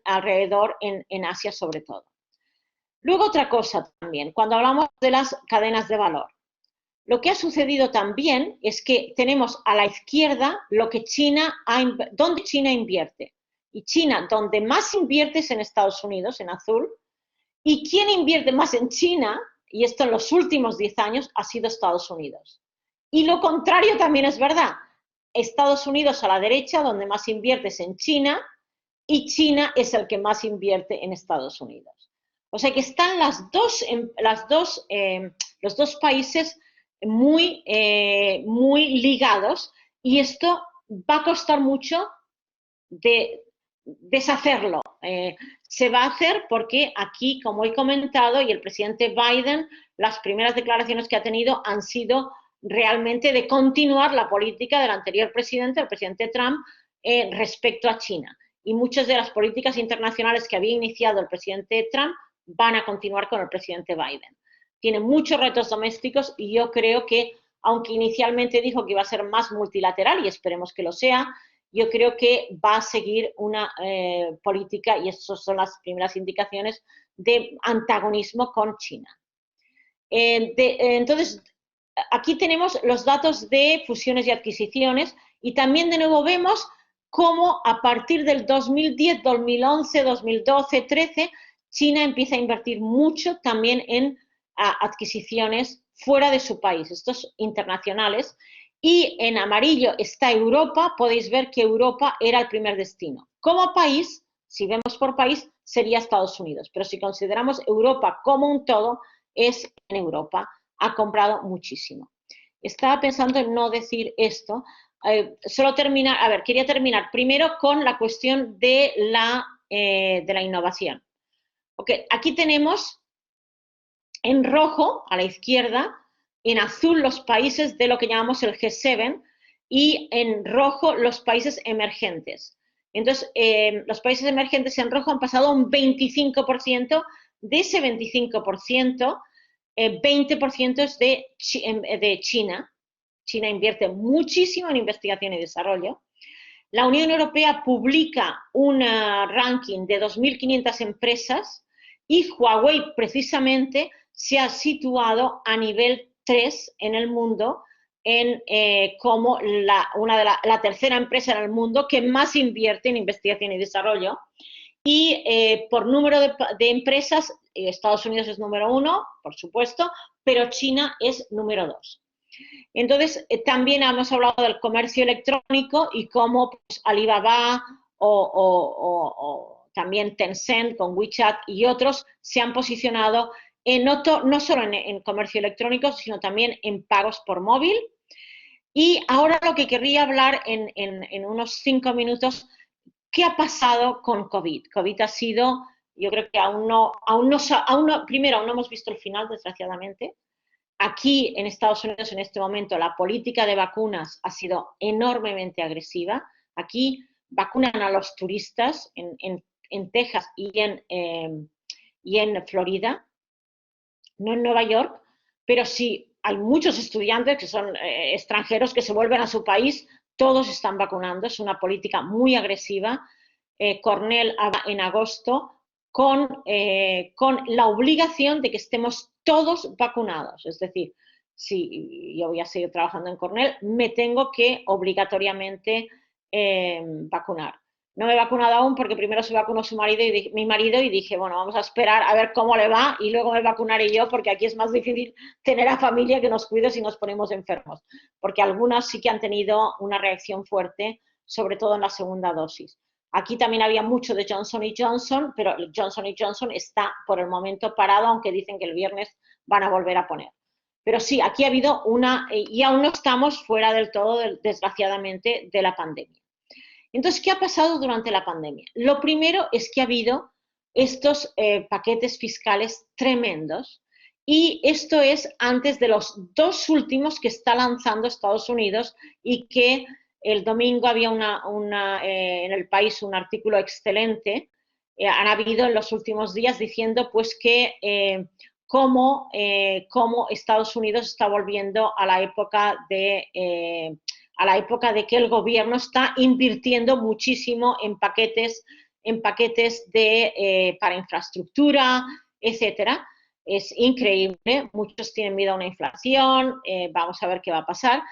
alrededor en Asia sobre todo. Luego otra cosa también, cuando hablamos de las cadenas de valor. Lo que ha sucedido también es que tenemos a la izquierda lo que donde China invierte. Y China, donde más invierte es en Estados Unidos, en azul. Y quien invierte más en China, y esto en los últimos 10 años, ha sido Estados Unidos. Y lo contrario también es verdad. Estados Unidos a la derecha, donde más invierte es en China, y China es el que más invierte en Estados Unidos. O sea que están los dos países muy ligados y esto va a costar mucho de deshacerlo. Se va a hacer porque aquí, como he comentado, y el presidente Biden, las primeras declaraciones que ha tenido han sido realmente de continuar la política del anterior presidente, el presidente Trump, respecto a China. Y muchas de las políticas internacionales que había iniciado el presidente Trump van a continuar con el presidente Biden. Tiene muchos retos domésticos y yo creo que, aunque inicialmente dijo que iba a ser más multilateral, y esperemos que lo sea, yo creo que va a seguir una política, y esas son las primeras indicaciones, de antagonismo con China. Entonces, aquí tenemos los datos de fusiones y adquisiciones y también de nuevo vemos cómo a partir del 2010, 2011, 2012, 2013, China empieza a invertir mucho también en adquisiciones fuera de su país, estos internacionales. Y en amarillo está Europa, podéis ver que Europa era el primer destino. Como país, si vemos por país, sería Estados Unidos, pero si consideramos Europa como un todo, es en Europa, ha comprado muchísimo. Estaba pensando en no decir esto, quería terminar primero con la cuestión de la innovación. Okay, aquí tenemos en rojo, a la izquierda, en azul los países de lo que llamamos el G7 y en rojo los países emergentes. Entonces, los países emergentes en rojo han pasado a un 25%, de ese 25%, 20% es de China. China invierte muchísimo en investigación y desarrollo. La Unión Europea publica un ranking de 2.500 empresas y Huawei precisamente se ha situado a nivel 3 en el mundo como la tercera empresa en el mundo que más invierte en investigación y desarrollo. Y por número de empresas, Estados Unidos es número 1, por supuesto, pero China es número 2. Entonces, también hemos hablado del comercio electrónico y cómo pues, Alibaba o también Tencent con WeChat y otros se han posicionado no solo en comercio electrónico, sino también en pagos por móvil. Y ahora lo que querría hablar en unos 5 minutos, ¿qué ha pasado con COVID? COVID ha sido, yo creo que primero aún no hemos visto el final, desgraciadamente. Aquí en Estados Unidos en este momento la política de vacunas ha sido enormemente agresiva. Aquí vacunan a los turistas en Texas y en Florida, no en Nueva York, pero sí hay muchos estudiantes que son extranjeros que se vuelven a su país, todos están vacunando, es una política muy agresiva. Cornell en agosto con la obligación de que estemos todos vacunados. Es decir, si yo voy a seguir trabajando en Cornell, me tengo que obligatoriamente vacunar. No me he vacunado aún porque primero se vacunó mi marido y dije, bueno, vamos a esperar a ver cómo le va y luego me vacunaré yo porque aquí es más difícil tener a familia que nos cuide si nos ponemos enfermos. Porque algunas sí que han tenido una reacción fuerte, sobre todo en la segunda dosis. Aquí también había mucho de Johnson & Johnson, pero Johnson & Johnson está por el momento parado, aunque dicen que el viernes van a volver a poner. Pero sí, aquí ha habido y aún no estamos fuera del todo, desgraciadamente, de la pandemia. Entonces, ¿qué ha pasado durante la pandemia? Lo primero es que ha habido estos paquetes fiscales tremendos y esto es antes de los 2 últimos que está lanzando Estados Unidos y que el domingo había en El País un artículo excelente, han habido en los últimos días diciendo pues que cómo Estados Unidos está volviendo a la época de que el gobierno está invirtiendo muchísimo en paquetes para infraestructura, etcétera. Es increíble, muchos tienen miedo a una inflación, vamos a ver qué va a pasar.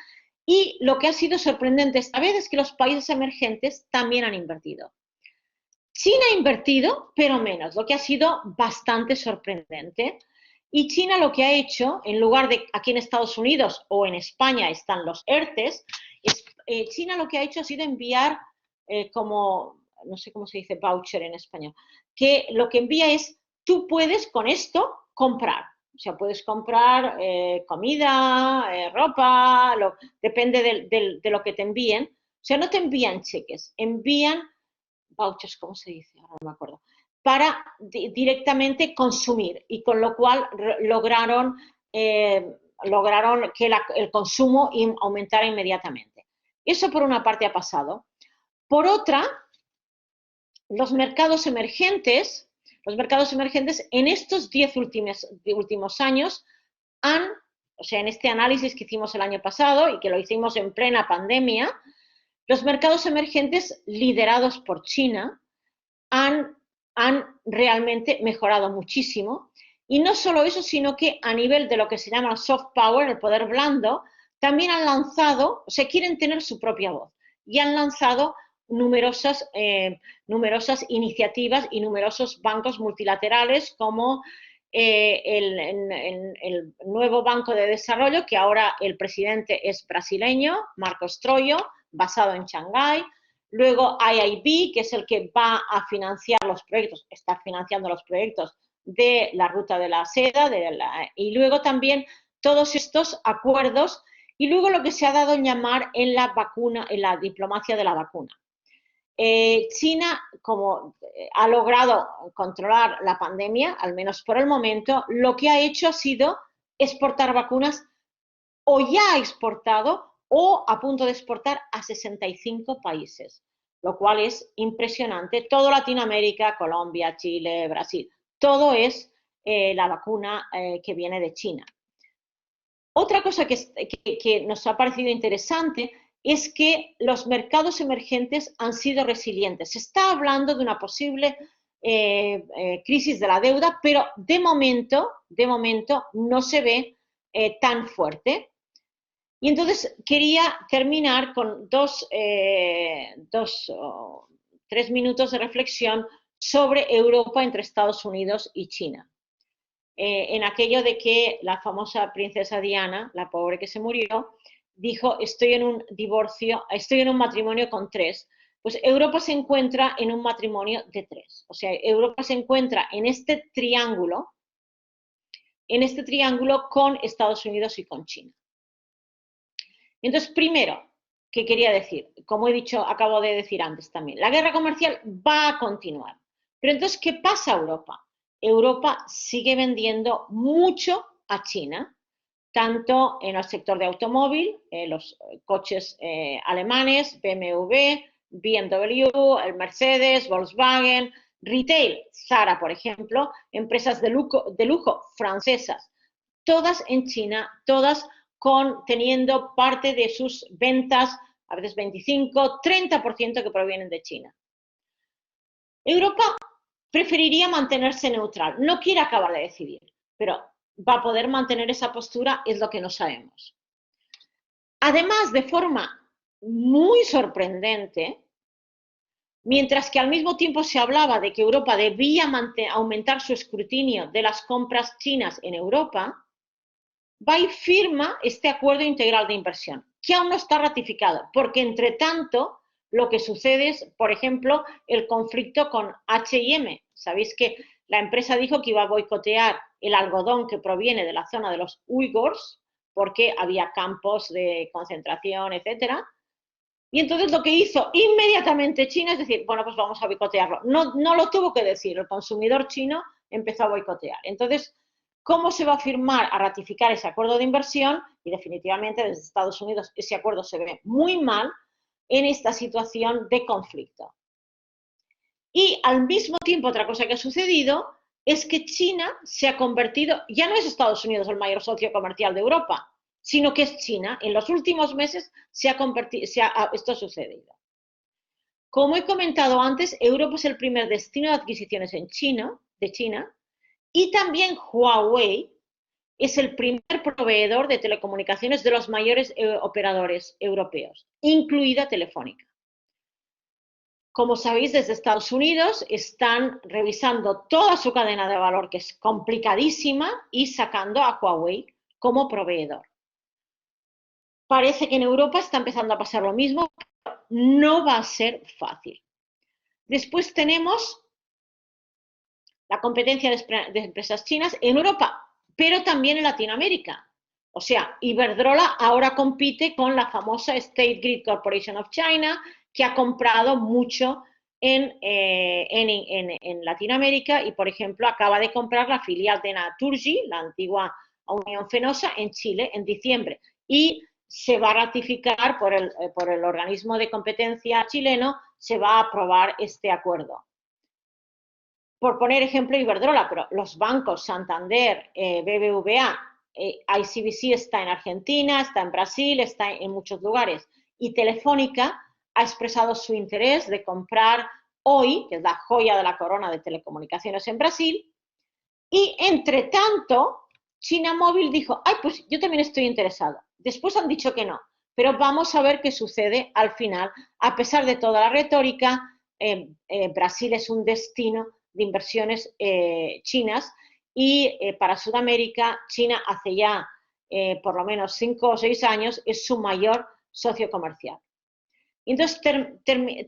Y lo que ha sido sorprendente esta vez es que los países emergentes también han invertido. China ha invertido, pero menos, lo que ha sido bastante sorprendente. Y China lo que ha hecho, en lugar de aquí en Estados Unidos o en España están los ERTES, China lo que ha hecho ha sido enviar no sé cómo se dice voucher en español, que lo que envía es, tú puedes con esto comprar. O sea, puedes comprar comida, ropa, depende de lo que te envíen. O sea, no te envían cheques, envían vouchers, ¿cómo se dice? Ahora no me acuerdo. Para directamente consumir y con lo cual lograron que el consumo aumentara inmediatamente. Eso por una parte ha pasado. Por otra, los mercados emergentes en estos 10 últimos años o sea, en este análisis que hicimos el año pasado y que lo hicimos en plena pandemia, los mercados emergentes liderados por China han realmente mejorado muchísimo. Y no solo eso, sino que a nivel de lo que se llama soft power, el poder blando, también han lanzado, o sea, quieren tener su propia voz y han lanzado numerosas iniciativas y numerosos bancos multilaterales como el nuevo Banco de Desarrollo, que ahora el presidente es brasileño, Marcos Troyo, basado en Shanghái. Luego IIB, que es el que va a financiar los proyectos, está financiando los proyectos de la ruta de la seda, y luego también todos estos acuerdos, y luego lo que se ha dado en llamar en la diplomacia de la vacuna. China, como ha logrado controlar la pandemia, al menos por el momento, lo que ha hecho ha sido exportar vacunas, o ya ha exportado o a punto de exportar a 65 países, lo cual es impresionante. Todo Latinoamérica, Colombia, Chile, Brasil, todo es la vacuna que viene de China. Otra cosa que nos ha parecido interesante es que los mercados emergentes han sido resilientes. Se está hablando de una posible crisis de la deuda, pero de momento no se ve tan fuerte. Y entonces quería terminar con 3 minutos de reflexión sobre Europa entre Estados Unidos y China. En aquello de que la famosa princesa Diana, la pobre que se murió, dijo, estoy en un divorcio, estoy en un matrimonio con tres. Pues Europa se encuentra en un matrimonio de tres. O sea, Europa se encuentra en este triángulo con Estados Unidos y con China. Entonces, primero, ¿qué quería decir? Como he dicho, acabo de decir antes también, la guerra comercial va a continuar. Pero entonces, ¿qué pasa a Europa? Europa sigue vendiendo mucho a China, tanto en el sector de automóvil, los coches alemanes, BMW, BMW, el Mercedes, Volkswagen, retail, Zara, por ejemplo, empresas de lujo francesas, todas en China, todas teniendo parte de sus ventas, a veces 25, 30% que provienen de China. Europa preferiría mantenerse neutral, no quiere acabar de decidir, pero va a poder mantener esa postura, es lo que no sabemos. Además, de forma muy sorprendente, mientras que al mismo tiempo se hablaba de que Europa debía aumentar su escrutinio de las compras chinas en Europa, va y firma este acuerdo integral de inversión, que aún no está ratificado, porque entre tanto lo que sucede es, por ejemplo, el conflicto con H&M. Sabéis que la empresa dijo que iba a boicotear el algodón que proviene de la zona de los uigurs, porque había campos de concentración, etcétera. Y entonces lo que hizo inmediatamente China es decir, bueno, pues vamos a boicotearlo. No lo tuvo que decir, el consumidor chino empezó a boicotear. Entonces, ¿cómo se va a firmar, a ratificar ese acuerdo de inversión? Y definitivamente desde Estados Unidos ese acuerdo se ve muy mal en esta situación de conflicto. Y al mismo tiempo, otra cosa que ha sucedido es que China se ha convertido, ya no es Estados Unidos el mayor socio comercial de Europa, sino que es China. En los últimos meses esto ha sucedido. Como he comentado antes, Europa es el primer destino de adquisiciones de China, y también Huawei es el primer proveedor de telecomunicaciones de los mayores operadores europeos, incluida Telefónica. Como sabéis, desde Estados Unidos están revisando toda su cadena de valor, que es complicadísima, y sacando a Huawei como proveedor. Parece que en Europa está empezando a pasar lo mismo, pero no va a ser fácil. Después tenemos la competencia de empresas chinas en Europa, pero también en Latinoamérica. O sea, Iberdrola ahora compite con la famosa State Grid Corporation of China, que ha comprado mucho en Latinoamérica y, por ejemplo, acaba de comprar la filial de Naturgy, la antigua Unión Fenosa, en Chile en diciembre. Y se va a ratificar por el organismo de competencia chileno, se va a aprobar este acuerdo. Por poner ejemplo Iberdrola, pero los bancos Santander, BBVA, ICBC está en Argentina, está en Brasil, está en muchos lugares. Y Telefónica ha expresado su interés de comprar Oi, que es la joya de la corona de telecomunicaciones en Brasil. Y entre tanto, China Móvil dijo, ay, pues yo también estoy interesado. Después han dicho que no, pero vamos a ver qué sucede al final. A pesar de toda la retórica, Brasil es un destino de inversiones chinas y para Sudamérica, China hace ya por lo menos 5 o 6 años es su mayor socio comercial. Entonces,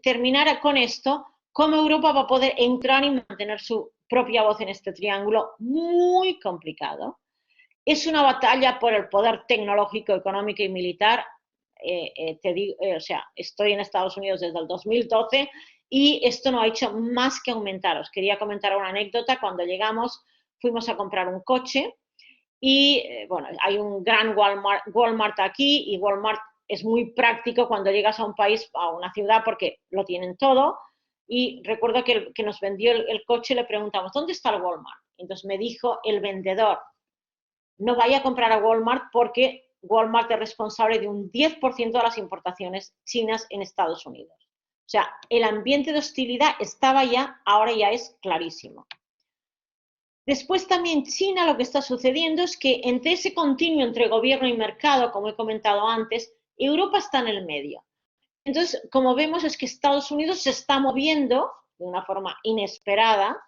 terminar con esto, cómo Europa va a poder entrar y mantener su propia voz en este triángulo muy complicado. Es una batalla por el poder tecnológico, económico y militar. O sea, estoy en Estados Unidos desde el 2012 y esto no ha hecho más que aumentar. Os quería comentar una anécdota. Cuando llegamos, fuimos a comprar un coche y, bueno, hay un gran Walmart aquí y Walmart es muy práctico cuando llegas a un país, a una ciudad, porque lo tienen todo. Y recuerdo que el que nos vendió el coche le preguntamos, ¿dónde está el Walmart? Entonces me dijo el vendedor, no vaya a comprar a Walmart porque Walmart es responsable de un 10% de las importaciones chinas en Estados Unidos. O sea, el ambiente de hostilidad estaba ya, ahora ya es clarísimo. Después también China, lo que está sucediendo es que entre ese continuo entre gobierno y mercado, como he comentado antes, Europa está en el medio. Entonces, como vemos, es que Estados Unidos se está moviendo de una forma inesperada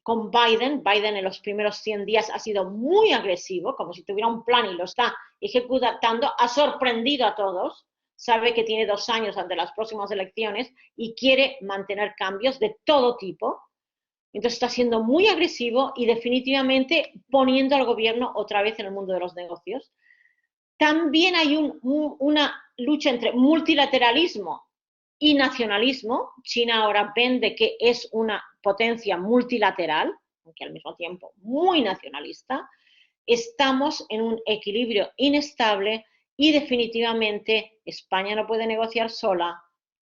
con Biden. Biden en los primeros 100 días ha sido muy agresivo, como si tuviera un plan y lo está ejecutando, ha sorprendido a todos, sabe que tiene 2 años ante las próximas elecciones y quiere mantener cambios de todo tipo. Entonces está siendo muy agresivo y definitivamente poniendo al gobierno otra vez en el mundo de los negocios. También hay una lucha entre multilateralismo y nacionalismo. China ahora vende que es una potencia multilateral, aunque al mismo tiempo muy nacionalista. Estamos en un equilibrio inestable y definitivamente España no puede negociar sola,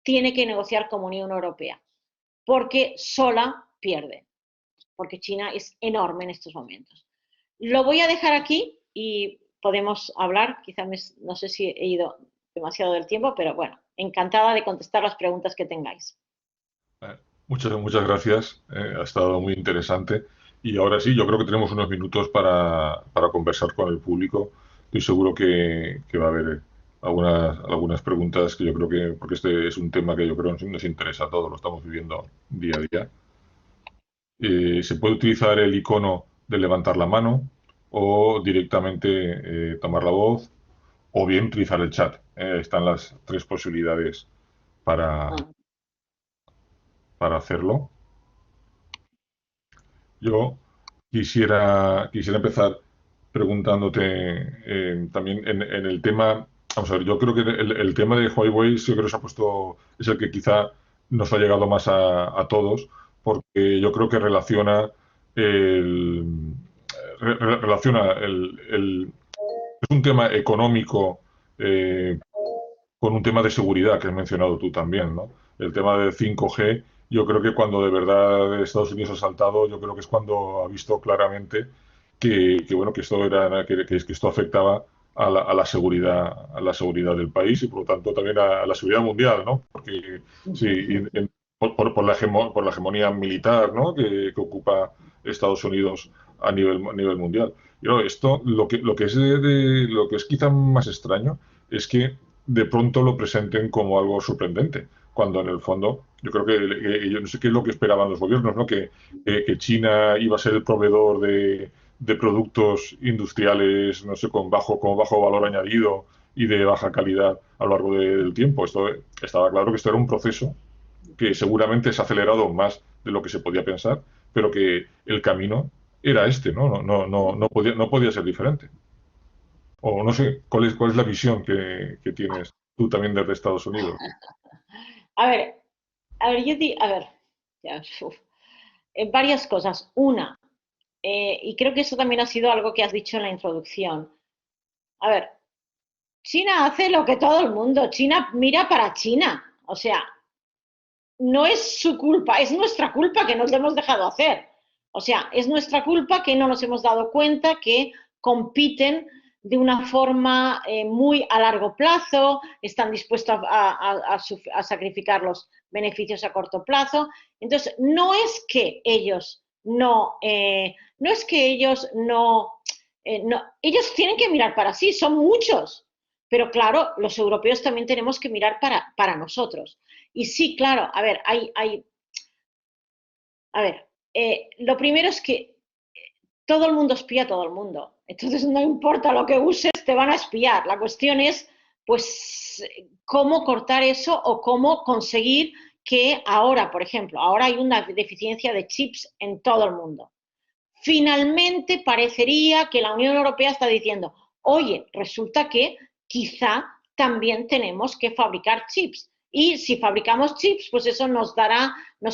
tiene que negociar como Unión Europea, porque sola pierde, porque China es enorme en estos momentos. Lo voy a dejar aquí y podemos hablar, quizá no sé si he ido demasiado del tiempo, pero bueno, encantada de contestar las preguntas que tengáis. Muchas gracias, ha estado muy interesante. Y ahora sí, yo creo que tenemos unos minutos para conversar con el público. Estoy seguro que va a haber algunas preguntas que yo creo que, porque este es un tema que yo creo nos interesa a todos, lo estamos viviendo día a día. Se puede utilizar el icono de levantar la mano o directamente tomar la voz o bien utilizar el chat. Están las tres posibilidades para, Ah. para hacerlo. Yo quisiera empezar preguntándote también en el tema, vamos a ver, yo creo que el tema de Huawei sí creo que se ha puesto, es el que quizá nos ha llegado más a todos, porque yo creo que el, relaciona es un tema económico con un tema de seguridad que has mencionado tú también, ¿no? El tema del 5G, yo creo que cuando de verdad Estados Unidos ha saltado, yo creo que es cuando ha visto claramente bueno, que esto que esto afectaba a la seguridad del país y por lo tanto también a la seguridad mundial, ¿no? Porque sí, por la hegemonía militar, ¿no? Que ocupa Estados Unidos a nivel mundial. Yo, esto, lo que es quizá más extraño es que de pronto lo presenten como algo sorprendente, cuando en el fondo yo creo que yo no sé qué es lo que esperaban los gobiernos, ¿no? Que China iba a ser el proveedor de productos industriales, no sé, con bajo valor añadido y de baja calidad a lo largo del tiempo. Esto estaba claro que esto era un proceso que seguramente se ha acelerado más de lo que se podía pensar, pero que el camino era este, ¿no? No podía ser diferente. O no sé, ¿cuál es la visión que tienes tú también desde Estados Unidos? A ver, a ver, ya, varias cosas. Una, y creo que eso también ha sido algo que has dicho en la introducción. A ver, China hace lo que todo el mundo, China mira para China, o sea, no es su culpa, es nuestra culpa que nos lo hemos dejado hacer. O sea, es nuestra culpa que no nos hemos dado cuenta que compiten de una forma muy a largo plazo, están dispuestos a sacrificar los beneficios a corto plazo. Entonces, no es que ellos no, ellos tienen que mirar para sí, son muchos, pero claro, los europeos también tenemos que mirar para nosotros. Y sí, claro, a ver, lo primero es que todo el mundo espía a todo el mundo. Entonces, no importa lo que uses, te van a espiar. La cuestión es, pues, cómo cortar eso o cómo conseguir que ahora, por ejemplo, ahora hay una deficiencia de chips en todo el mundo. Finalmente parecería que la Unión Europea está diciendo, oye, resulta que quizá también tenemos que fabricar chips. Y si fabricamos chips, pues eso nos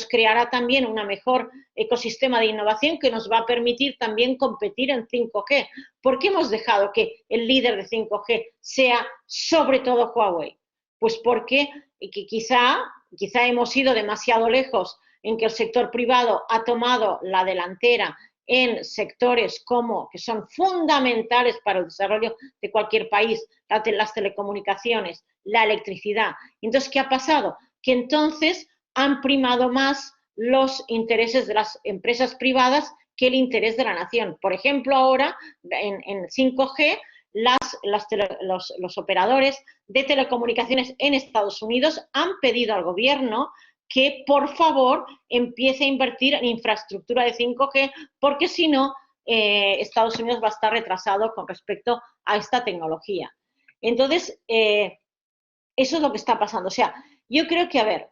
creará también un mejor ecosistema de innovación que nos va a permitir también competir en 5G. ¿Por qué hemos dejado que el líder de 5G sea sobre todo Huawei? Pues porque quizá hemos ido demasiado lejos en que el sector privado ha tomado la delantera en sectores que son fundamentales para el desarrollo de cualquier país, las telecomunicaciones, la electricidad. Entonces, ¿qué ha pasado? Que entonces han primado más los intereses de las empresas privadas que el interés de la nación. Por ejemplo, ahora en 5G, los operadores de telecomunicaciones en Estados Unidos han pedido al gobierno que, por favor, empiece a invertir en infraestructura de 5G, porque si no, Estados Unidos va a estar retrasado con respecto a esta tecnología. Entonces, eso es lo que está pasando. O sea, yo creo que, a ver,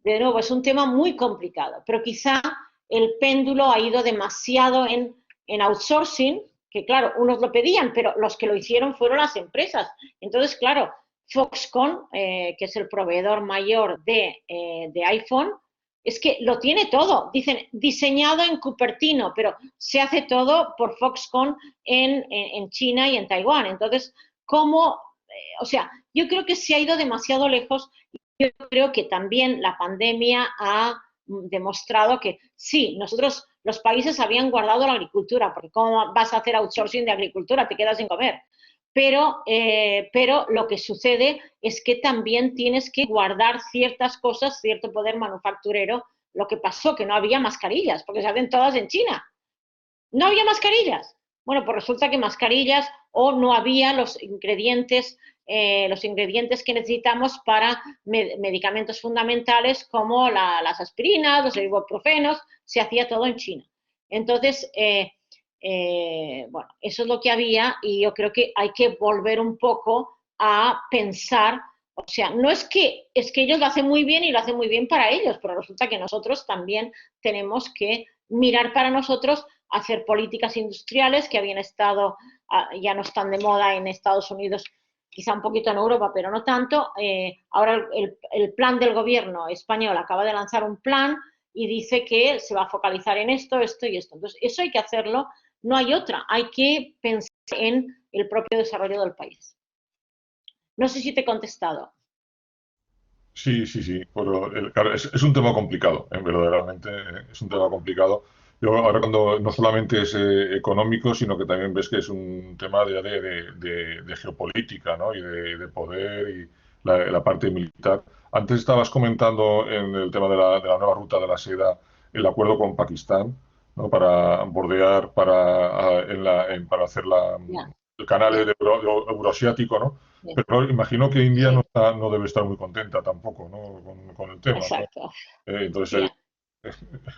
de nuevo, es un tema muy complicado, pero quizá el péndulo ha ido demasiado en outsourcing, que claro, unos lo pedían, pero los que lo hicieron fueron las empresas. Entonces, claro, Foxconn, que es el proveedor mayor de iPhone, es que lo tiene todo. Dicen, diseñado en Cupertino, pero se hace todo por Foxconn en China y en Taiwán. Entonces, ¿cómo? O sea, yo creo que se ha ido demasiado lejos. Yo creo que también la pandemia ha demostrado que sí, nosotros, los países habían guardado la agricultura, porque ¿cómo vas a hacer outsourcing de agricultura? Te quedas sin comer. Pero lo que sucede es que también tienes que guardar ciertas cosas, cierto poder manufacturero. Lo que pasó, que no había mascarillas, porque se hacen todas en China. No había mascarillas. Bueno, pues resulta que mascarillas o no había los ingredientes que necesitamos para medicamentos fundamentales como las aspirinas, los ibuprofenos, se hacía todo en China. Entonces, bueno, eso es lo que había y yo creo que hay que volver un poco a pensar, o sea, no es que ellos lo hacen muy bien y lo hacen muy bien para ellos, pero resulta que nosotros también tenemos que mirar para nosotros, hacer políticas industriales que habían estado, ya no están de moda en Estados Unidos, quizá un poquito en Europa, pero no tanto. Ahora el plan del gobierno español acaba de lanzar un plan y dice que se va a focalizar en esto, esto y esto. Entonces, eso hay que hacerlo, no hay otra, hay que pensar en el propio desarrollo del país. No sé si te he contestado. Sí, sí, sí. Pero claro, es un tema complicado, verdaderamente es un tema complicado. Yo ahora cuando no solamente es económico, sino que también ves que es un tema de geopolítica, ¿no? Y de poder y la parte militar. Antes estabas comentando en el tema de la nueva ruta de la seda, el acuerdo con Pakistán, ¿no? Para bordear, para hacer Ya, el canal ya, euroasiático, ¿no? ya. Pero imagino que India Sí, no debe estar muy contenta tampoco, ¿no? Con el tema, ¿no? exacto. Entonces, Ya.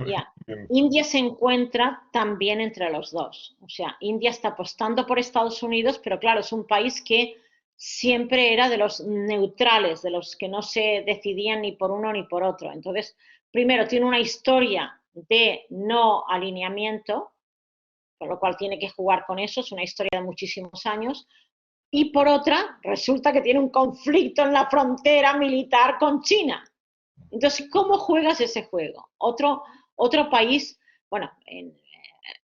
Ya. India se encuentra también entre los dos. O sea, India está apostando por Estados Unidos, pero claro, es un país que siempre era de los neutrales, de los que no se decidían ni por uno ni por otro. Entonces, primero, tiene una historia de no alineamiento, por lo cual tiene que jugar con eso, es una historia de muchísimos años. Y por otra, resulta que tiene un conflicto en la frontera militar con China. Entonces, ¿cómo juegas ese juego? Otro país, bueno,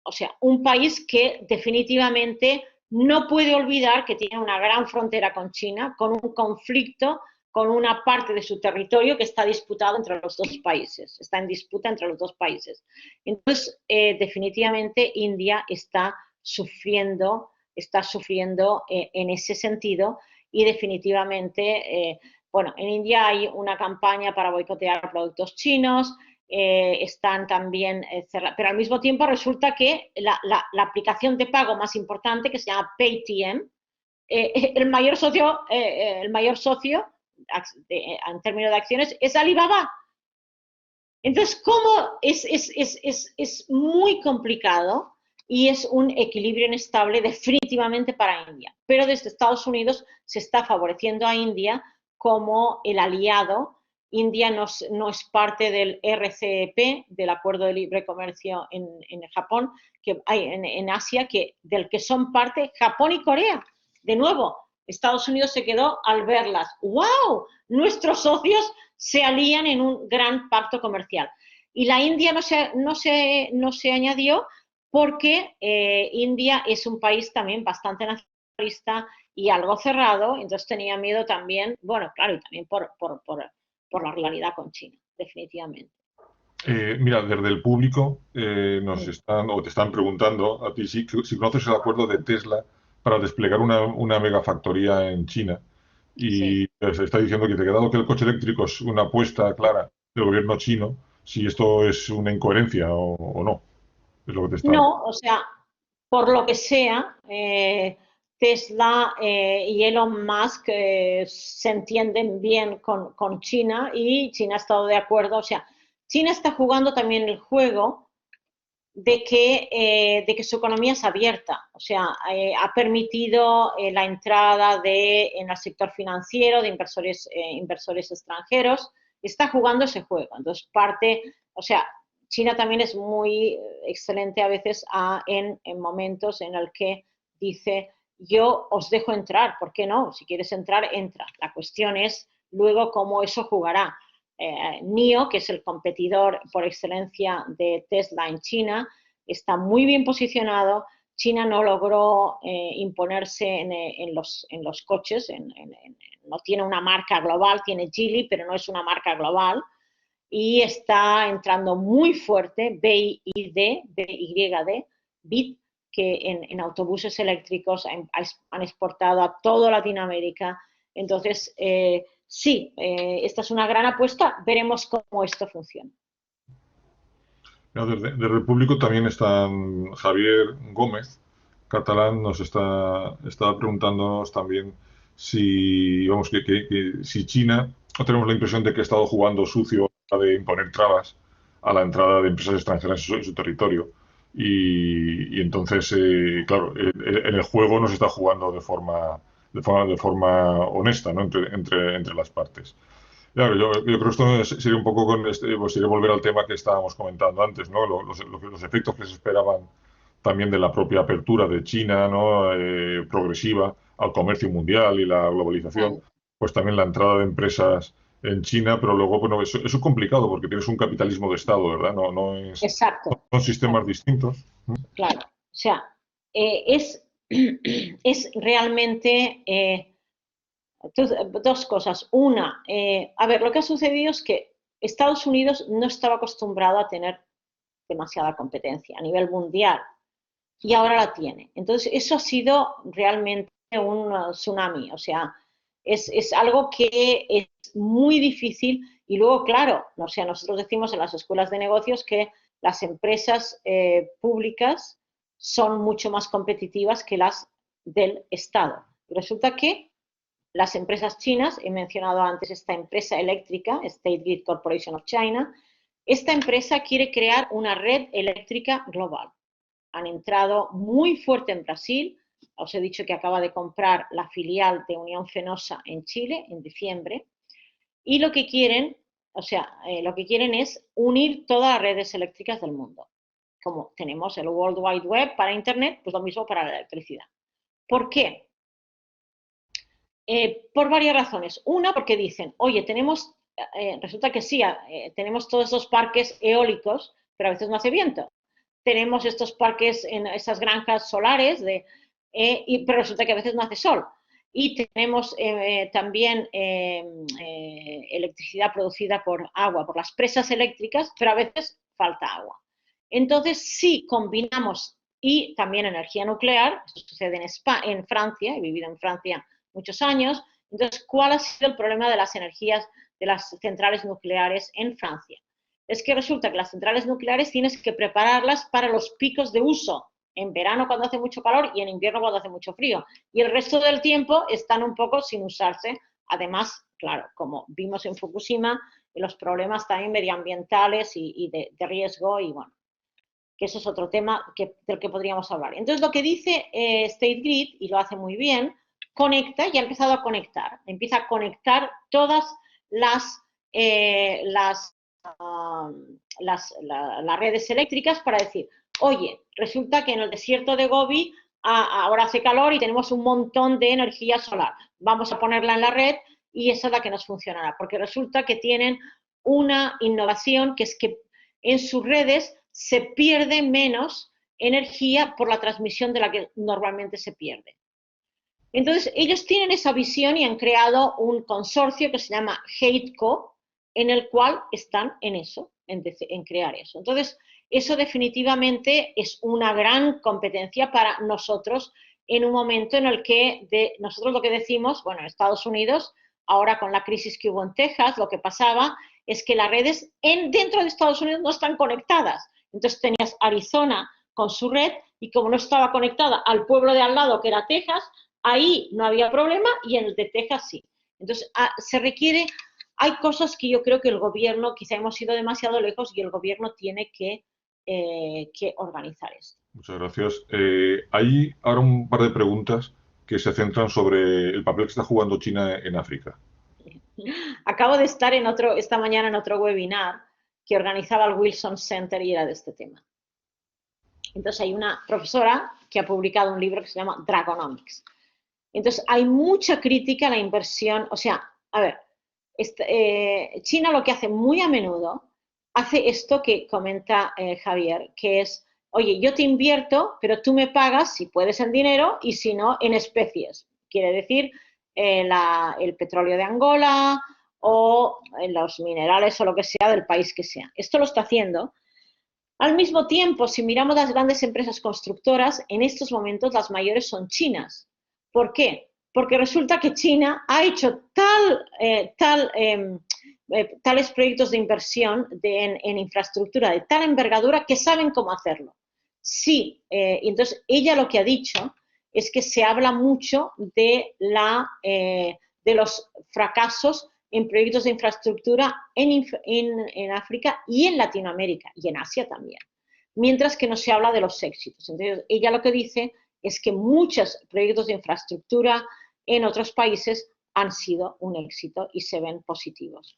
o sea, un país que definitivamente no puede olvidar que tiene una gran frontera con China, con un conflicto, con una parte de su territorio que está disputado entre los dos países, está en disputa entre los dos países. Entonces, definitivamente India está sufriendo en ese sentido y definitivamente bueno, en India hay una campaña para boicotear productos chinos, están también cerrados, pero al mismo tiempo resulta que la aplicación de pago más importante, que se llama Paytm, el mayor socio en términos de acciones es Alibaba. Entonces, ¿cómo es muy complicado y es un equilibrio inestable definitivamente para India? Pero desde Estados Unidos se está favoreciendo a India como el aliado. India no es parte del RCEP, del Acuerdo de Libre Comercio en Japón, que hay en Asia, del que son parte Japón y Corea. De nuevo, Estados Unidos se quedó al verlas. ¡Wow! Nuestros socios se alían en un gran pacto comercial. Y la India no se añadió porque India es un país también bastante nacionalista y algo cerrado, entonces tenía miedo también, bueno, claro, y también por la rivalidad con China, definitivamente. mira, desde el público nos Mm, están o te están preguntando a ti si conoces el acuerdo de Tesla para desplegar una megafactoría en China. sí. Y se está diciendo que te ha quedado que el coche eléctrico es una apuesta clara del gobierno chino, si esto es una incoherencia o no. Es lo que te está... No, o sea, por lo que sea, Tesla y Elon Musk se entienden bien con China y China ha estado de acuerdo. O sea, China está jugando también el juego de que su economía es abierta. O sea, ha permitido la entrada en el sector financiero de inversores extranjeros. Está jugando ese juego. Entonces, o sea, China también es muy excelente a veces en momentos en el que dice, yo os dejo entrar, ¿por qué no? Si quieres entrar, entra. La cuestión es luego cómo eso jugará. NIO, que es el competidor por excelencia de Tesla en China, está muy bien posicionado. China no logró imponerse en los coches, no tiene una marca global, tiene Geely, pero no es una marca global. Y está entrando muy fuerte BYD, BID, que en autobuses eléctricos han exportado a toda Latinoamérica. Entonces, sí, esta es una gran apuesta. Veremos cómo esto funciona. Desde el público también están Javier Gómez, catalán, está preguntándonos también si, vamos, si China, no tenemos la impresión de que ha estado jugando sucio de imponer trabas a la entrada de empresas extranjeras en su territorio. Y entonces, claro, en el juego no se está jugando de forma honesta, ¿no? entre las partes. Claro, yo creo que esto sería un poco pues sería volver al tema que estábamos comentando antes, ¿no? Los efectos que se esperaban también de la propia apertura de China, ¿no? Progresiva al comercio mundial y la globalización, pues también la entrada de empresas en China, pero luego, bueno, eso es complicado porque tienes un capitalismo de Estado, ¿verdad? Exacto. No son sistemas distintos. Claro. O sea, es, es realmente dos cosas. Una, a ver, lo que ha sucedido es que Estados Unidos no estaba acostumbrado a tener demasiada competencia a nivel mundial y ahora la tiene. Entonces, eso ha sido realmente un tsunami. O sea, es algo que es muy difícil y luego, claro, o sea, nosotros decimos en las escuelas de negocios que las empresas públicas son mucho más competitivas que las del Estado. Y resulta que las empresas chinas, he mencionado antes esta empresa eléctrica, State Grid Corporation of China, esta empresa quiere crear una red eléctrica global. Han entrado muy fuerte en Brasil. Os he dicho que acaba de comprar la filial de Unión Fenosa en Chile en diciembre. Y lo que quieren, lo que quieren es unir todas las redes eléctricas del mundo. Como tenemos el World Wide Web para Internet, pues lo mismo para la electricidad. ¿Por qué? Por varias razones. Una, porque dicen, oye, resulta que sí, tenemos todos esos parques eólicos, pero a veces no hace viento. Tenemos estos parques en esas granjas solares, pero resulta que a veces no hace sol. Y tenemos también electricidad producida por agua, por las presas eléctricas, pero a veces falta agua. Entonces, si combinamos, y también energía nuclear, esto sucede en Francia, he vivido en Francia muchos años. Entonces, ¿cuál ha sido el problema de las energías de las centrales nucleares en Francia? Es que resulta que las centrales nucleares tienes que prepararlas para los picos de uso, en verano cuando hace mucho calor y en invierno cuando hace mucho frío. Y el resto del tiempo están un poco sin usarse. Además, claro, como vimos en Fukushima, los problemas también medioambientales y de riesgo, y bueno, que eso es otro tema del que podríamos hablar. Entonces, lo que dice State Grid, y lo hace muy bien, conecta y ha empezado a conectar. Empieza a conectar todas las redes eléctricas para decir, oye, resulta que en el desierto de Gobi ahora hace calor y tenemos un montón de energía solar. Vamos a ponerla en la red y esa es la que nos funcionará, porque resulta que tienen una innovación que es que en sus redes se pierde menos energía por la transmisión de la que normalmente se pierde. Entonces, ellos tienen esa visión y han creado un consorcio que se llama HateCo, en el cual están en eso, en crear eso. Entonces, eso definitivamente es una gran competencia para nosotros en un momento en el que nosotros lo que decimos, bueno, en Estados Unidos, ahora con la crisis que hubo en Texas, lo que pasaba es que las redes dentro de Estados Unidos no están conectadas. Entonces tenías Arizona con su red, y como no estaba conectada al pueblo de al lado, que era Texas, ahí no había problema y en el de Texas sí. Entonces, se requiere, hay cosas que yo creo que el gobierno, quizá hemos ido demasiado lejos y el gobierno tiene que organizar esto. Muchas gracias. Hay ahora un par de preguntas que se centran sobre el papel que está jugando China en África. Acabo de estar esta mañana en otro webinar que organizaba el Wilson Center y era de este tema. Entonces hay una profesora que ha publicado un libro que se llama Dragonomics. Entonces hay mucha crítica a la inversión, o sea, a ver, China lo que hace muy a menudo, hace esto que comenta Javier, que es, oye, yo te invierto, pero tú me pagas, si puedes, en dinero y si no, en especies. Quiere decir, el petróleo de Angola o los minerales o lo que sea del país que sea. Esto lo está haciendo. Al mismo tiempo, si miramos las grandes empresas constructoras, en estos momentos las mayores son chinas. ¿Por qué? Porque resulta que China ha hecho tales proyectos de inversión en infraestructura de tal envergadura que saben cómo hacerlo. Sí, entonces ella lo que ha dicho es que se habla mucho de los fracasos en proyectos de infraestructura en África y en Latinoamérica y en Asia también, mientras que no se habla de los éxitos. Entonces, ella lo que dice es que muchos proyectos de infraestructura en otros países han sido un éxito y se ven positivos.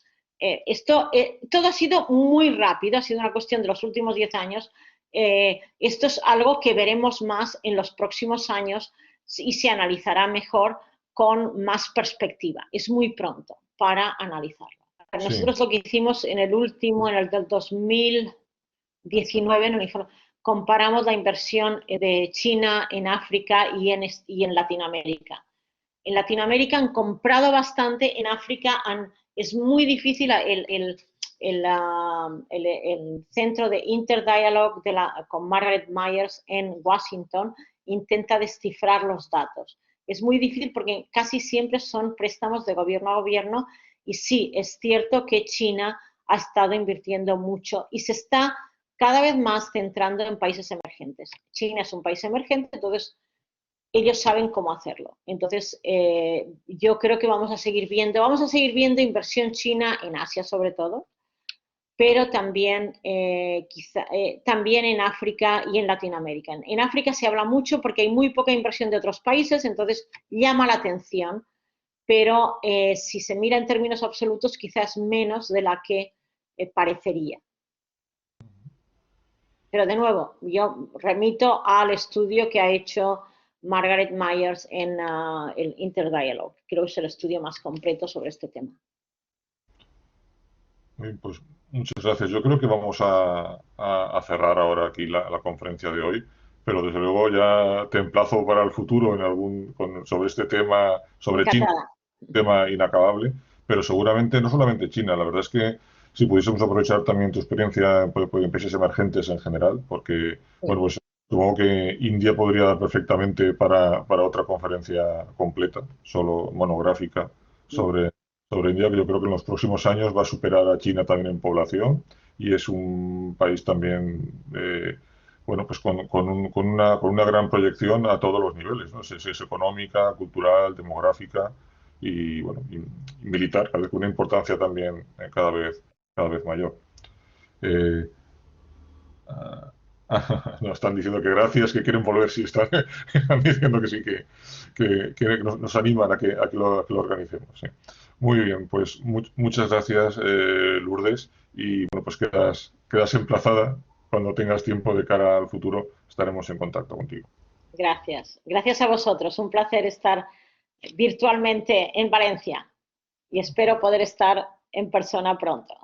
Todo ha sido muy rápido, ha sido una cuestión de los últimos 10 años. Esto es algo que veremos más en los próximos años y se analizará mejor con más perspectiva. Es muy pronto para analizarlo. Nosotros lo que hicimos en el del 2019, comparamos la inversión de China en África y en Latinoamérica. En Latinoamérica han comprado bastante, en África es muy difícil. El centro de Interdialogue con Margaret Myers en Washington intenta descifrar los datos. Es muy difícil porque casi siempre son préstamos de gobierno a gobierno y sí, es cierto que China ha estado invirtiendo mucho y se está cada vez más centrando en países emergentes. China es un país emergente, entonces ellos saben cómo hacerlo. Entonces, yo creo que vamos a seguir viendo inversión china en Asia sobre todo, pero también también en África y en Latinoamérica. En África se habla mucho porque hay muy poca inversión de otros países, entonces llama la atención, pero si se mira en términos absolutos, quizás menos de la que parecería. Pero de nuevo, yo remito al estudio que ha hecho Margaret Myers en el Interdialogue. Creo que es el estudio más completo sobre este tema. Bien, pues muchas gracias. Yo creo que vamos a cerrar ahora aquí la conferencia de hoy, pero desde luego ya te emplazo para el futuro sobre este tema, sobre China, un tema inacabable, pero seguramente no solamente China. La verdad es que si pudiésemos aprovechar también tu experiencia en países emergentes en general, porque, bueno, pues supongo que India podría dar perfectamente para otra conferencia completa, solo monográfica, sobre India, que yo creo que en los próximos años va a superar a China también en población y es un país también, bueno, pues con una gran proyección a todos los niveles, ¿no? Es económica, cultural, demográfica y, bueno, y militar, con una importancia también cada vez mayor. Nos están diciendo que gracias, que quieren volver, sí, están diciendo que sí, que nos animan a que lo organicemos. Sí. Muy bien, pues muchas gracias, Lourdes, y bueno, pues quedas emplazada. Cuando tengas tiempo de cara al futuro, estaremos en contacto contigo. Gracias. Gracias a vosotros. Un placer estar virtualmente en Valencia y espero poder estar en persona pronto.